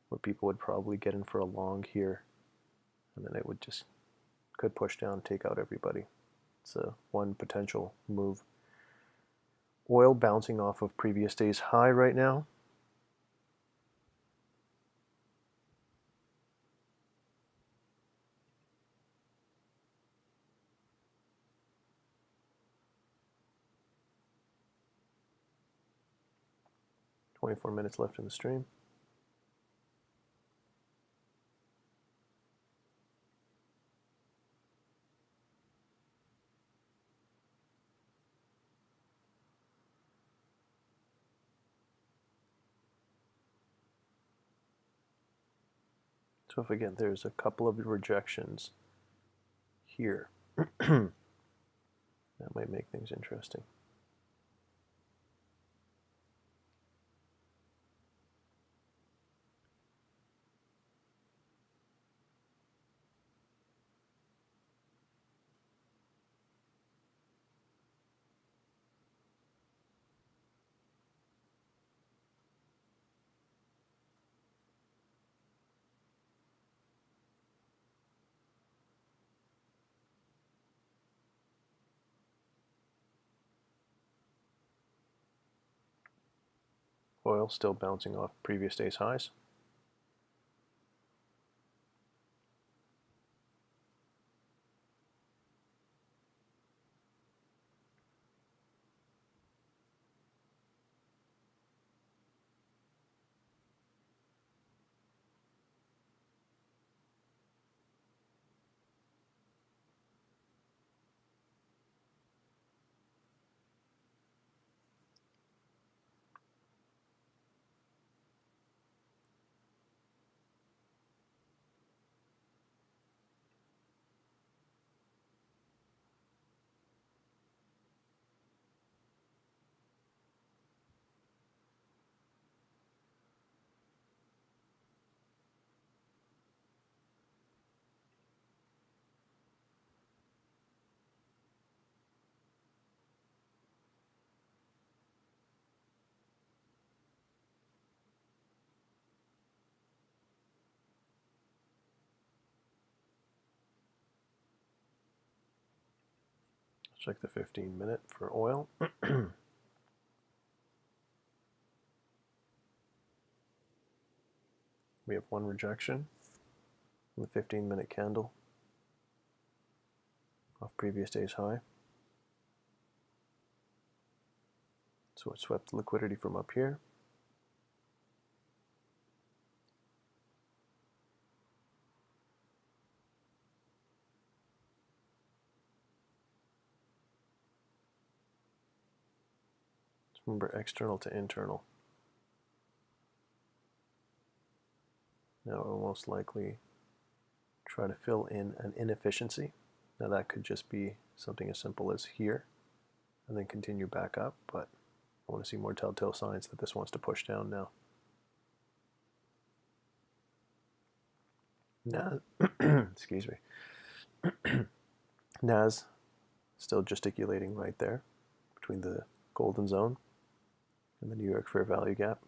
where people would probably get in for a long here, and then it would just could push down, take out everybody. It's one potential move. Oil bouncing off of previous day's high right now. .24 minutes left in the stream. So if again there's a couple of rejections here, that might make things interesting. Oil still bouncing off previous day's highs. Check the 15-minute for oil. We have one rejection from the 15-minute candle off previous day's high. So it swept liquidity from up here. Remember, external to internal. Now it will most likely try to fill in an inefficiency. Now that could just be something as simple as here, and then continue back up, but I want to see more telltale signs that this wants to push down now. Nas, excuse me. Nas still gesticulating right there between the golden zone and the New York fair value gap.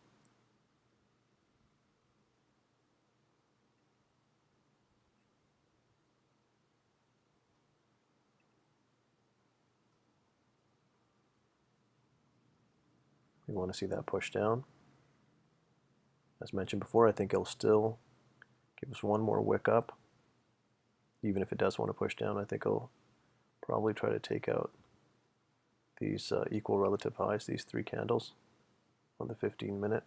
We want to see that push down. As mentioned before, I think it'll still give us one more wick up. Even if it does want to push down, I think it'll probably try to take out these equal relative highs, these three candles on the 15-minute.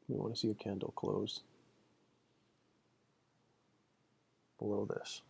We want to see a candle close below this.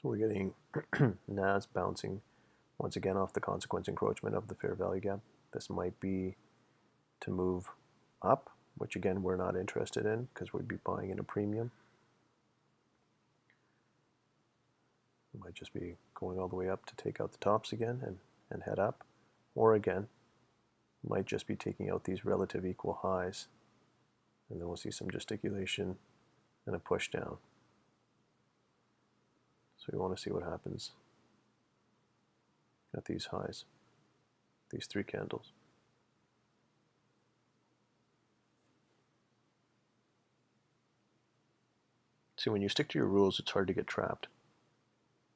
So we're getting NAS bouncing once again off the consequence encroachment of the fair value gap. This might be to move up, which again we're not interested in because we'd be buying in a premium. It might just be going all the way up to take out the tops again and head up. Or again, might just be taking out these relative equal highs, and then we'll see some gesticulation and a push down. So we want to see what happens at these highs, these three candles. See, when you stick to your rules, it's hard to get trapped.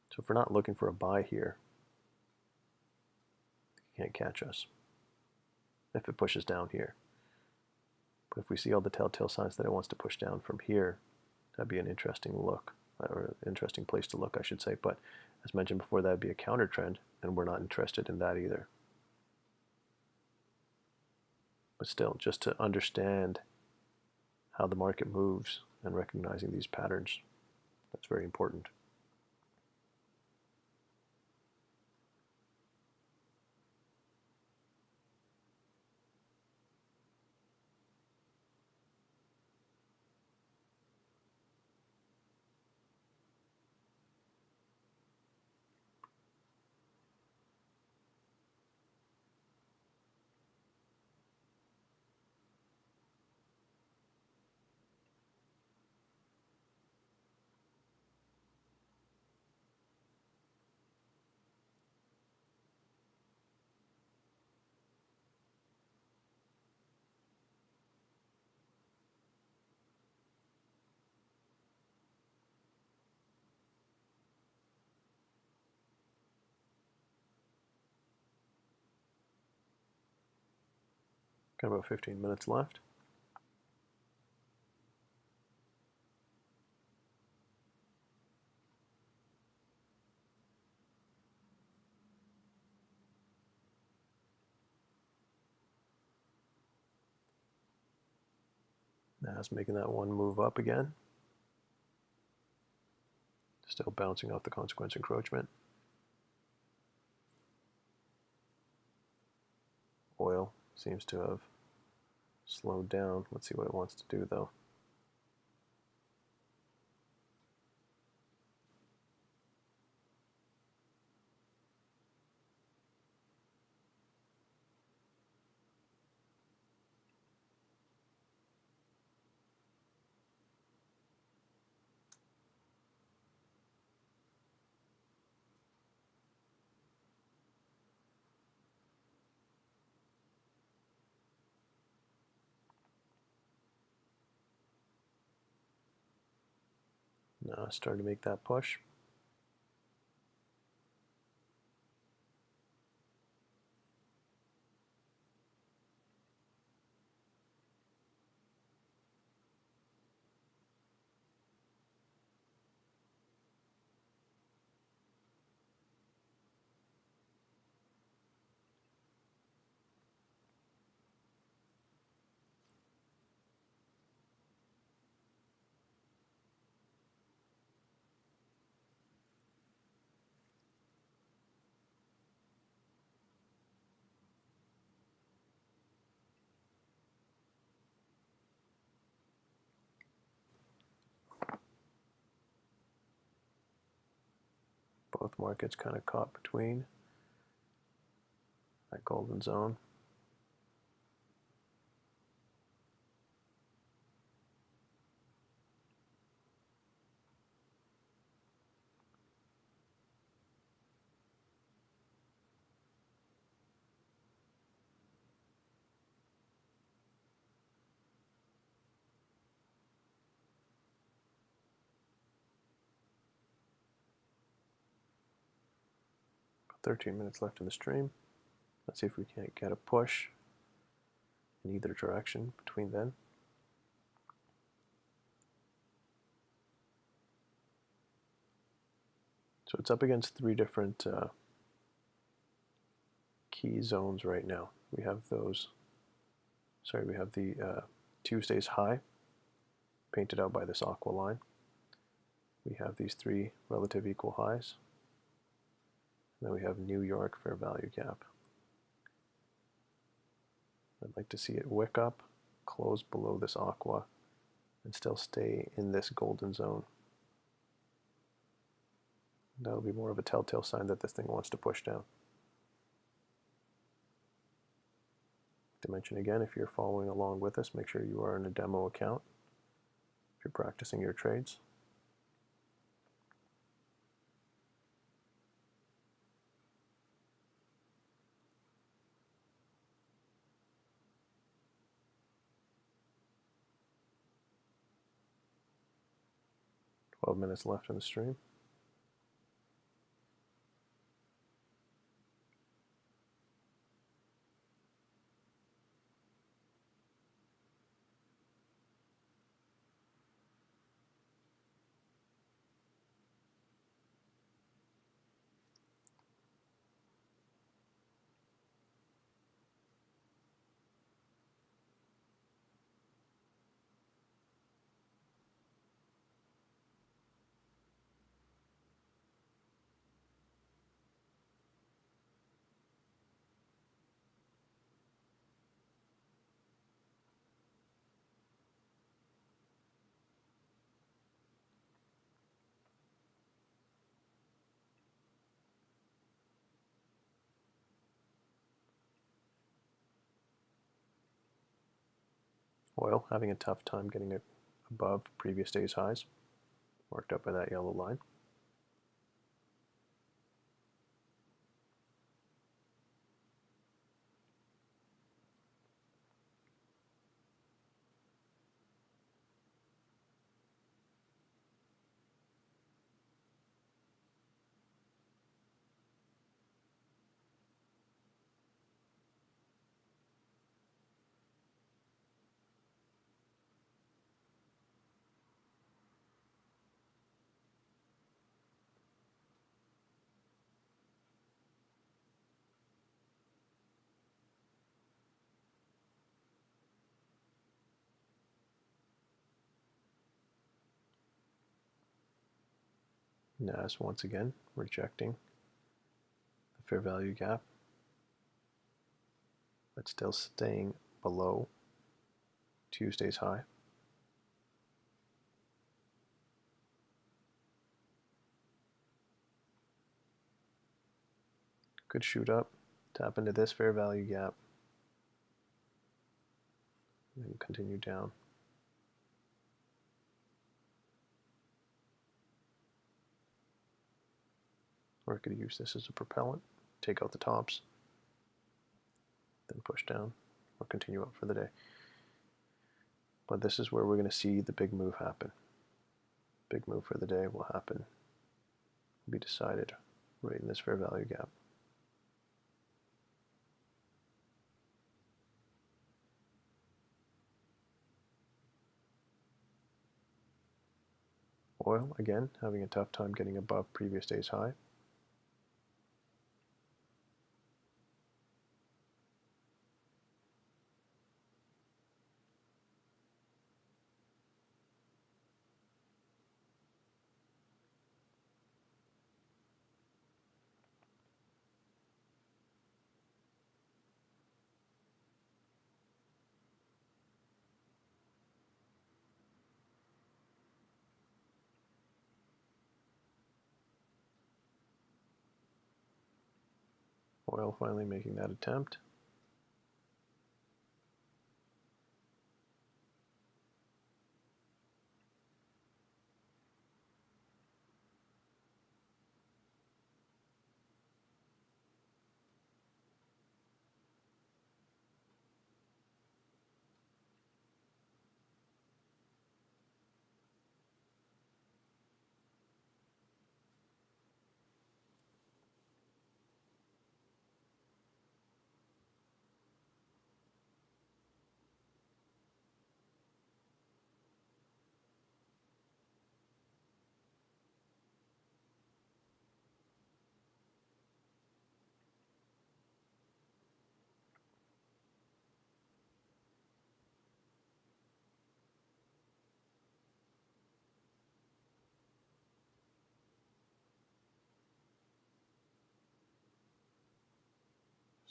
So if we're not looking for a buy here, you can't catch us if it pushes down here. But if we see all the telltale signs that it wants to push down from here, that'd be an interesting look, or an interesting place to look, I should say. But as mentioned before, that'd be a counter trend, and we're not interested in that either. But still, just to understand how the market moves and recognizing these patterns very important. Got about 15 minutes left. Now it's making that one move up again. Still bouncing off the consequence encroachment. Oil seems to have slowed down. Let's see what it wants to do though. Now it's starting to make that push. Both markets kind of caught between that golden zone. About 13 minutes left in the stream. Let's see if we can't get a push in either direction between then. So it's up against three different key zones right now. We have those, we have the Tuesday's high painted out by this aqua line. We have these three relative equal highs. And then we have New York fair value gap. I'd like to see it wick up, close below this aqua, and still stay in this golden zone. That'll be more of a telltale sign that this thing wants to push down. To mention again, if you're following along with us, make sure you are in a demo account if you're practicing your trades. Twelve minutes left in the stream. Oil having a tough time getting above previous day's highs, marked up by that yellow line. NAS once again rejecting the fair value gap, but still staying below Tuesday's high. Could shoot up, tap into this fair value gap, and then continue down. Or I could use this as a propellant, take out the tops, then push down, or continue up for the day. But this is where we're going to see the big move happen. Big move for the day will happen, be decided right in this fair value gap. Oil, again, having a tough time getting above previous day's high. Oil finally making that attempt.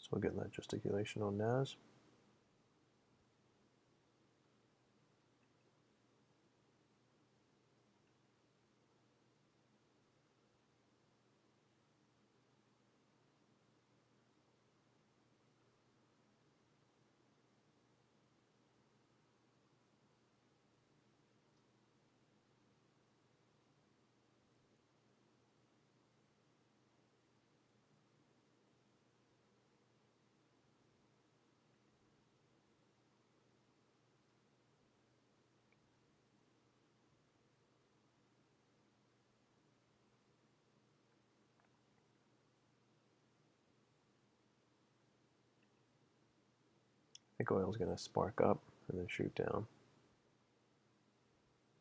Still getting that gesticulation on NAS. I think oil's going to spark up and then shoot down.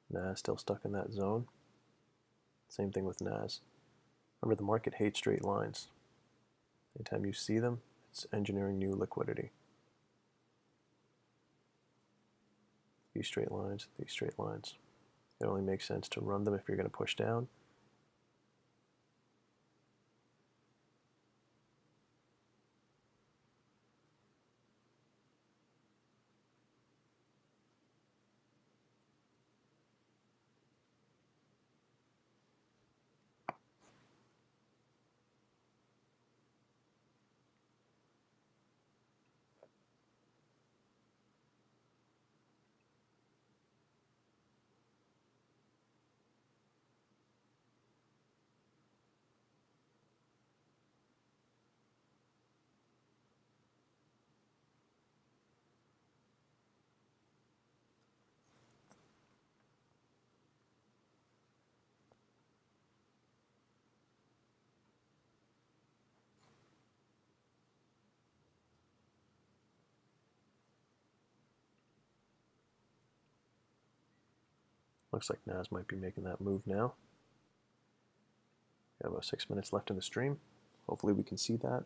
NAS still stuck in that zone. Same thing with NAS. Remember, the market hates straight lines. Anytime you see them, it's engineering new liquidity. These straight lines, these straight lines. It only makes sense to run them if you're going to push down. Looks like Nas might be making that move now. We have about 6 minutes left in the stream. Hopefully we can see that.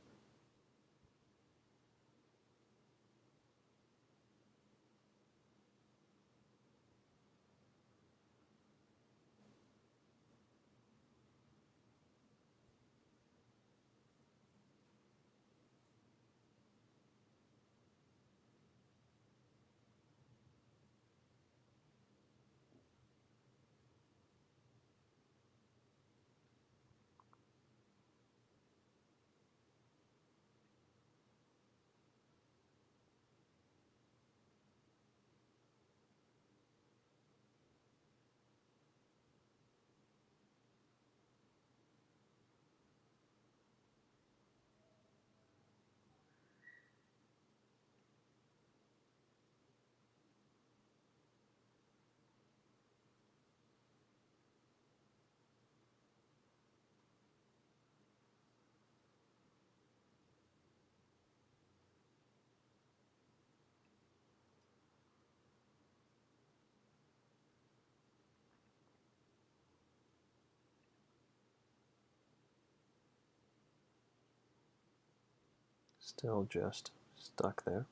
Still just stuck there.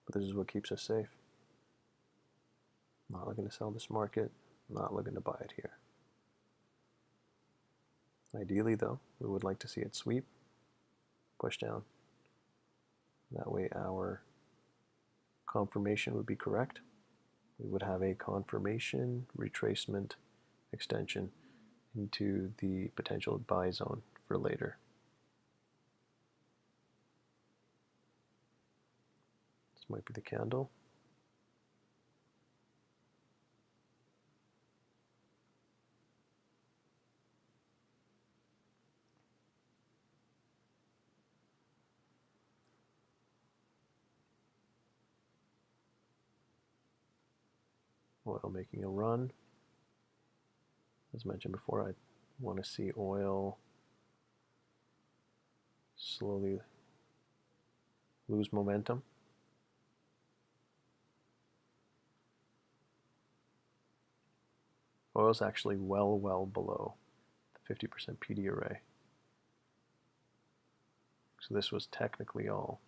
But this is what keeps us safe. Not looking to sell this market, not looking to buy it here. Ideally though, we would like to see it sweep, push down. That way our confirmation would be correct. We would have a confirmation, retracement, extension into the potential buy zone for later. This might be the candle. Oil making a run. As mentioned before, I want to see oil slowly lose momentum. Oil's actually well below the 50% PD array. So this was technically all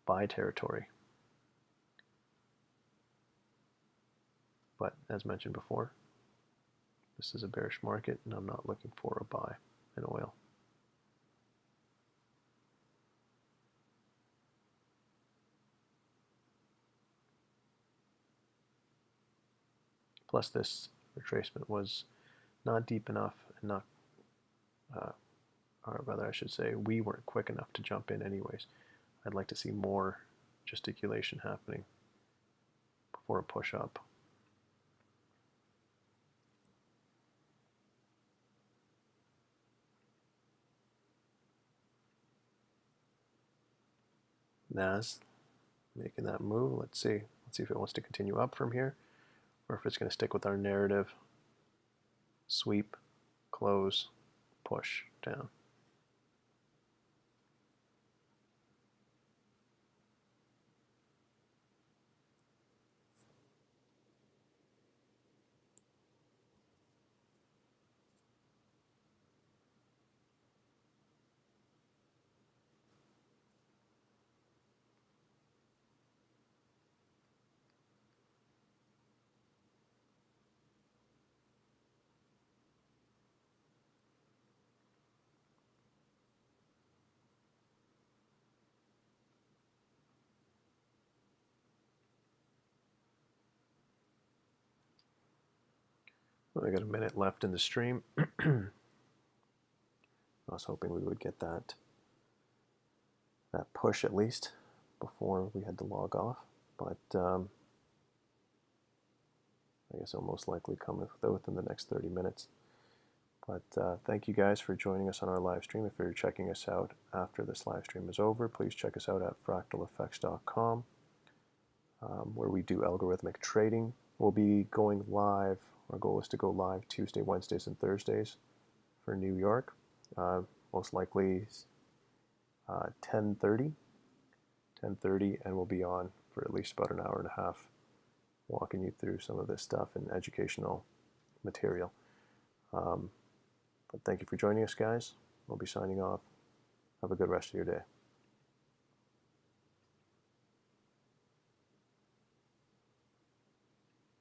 buy territory. But as mentioned before, this is a bearish market and I'm not looking for a buy in oil. Plus this retracement was not deep enough and not, or rather I should say, we weren't quick enough to jump in anyways. I'd like to see more gesticulation happening before a push up. Nas making that move. Let's see if it wants to continue up from here or if it's going to stick with our narrative. Sweep, close, push down. Well, I got a minute left in the stream. I was hoping we would get that push at least before we had to log off, but I guess it'll most likely come within the next 30 minutes. But thank you guys for joining us on our live stream. If you're checking us out after this live stream is over, please check us out at fractaleffects.com, where we do algorithmic trading. We'll be going live. Our goal is to go live Tuesday, Wednesdays, and Thursdays for New York. Most likely 10:30, and we'll be on for at least about an hour and a half walking you through some of this stuff and educational material. But thank you for joining us, guys. We'll be signing off. Have a good rest of your day.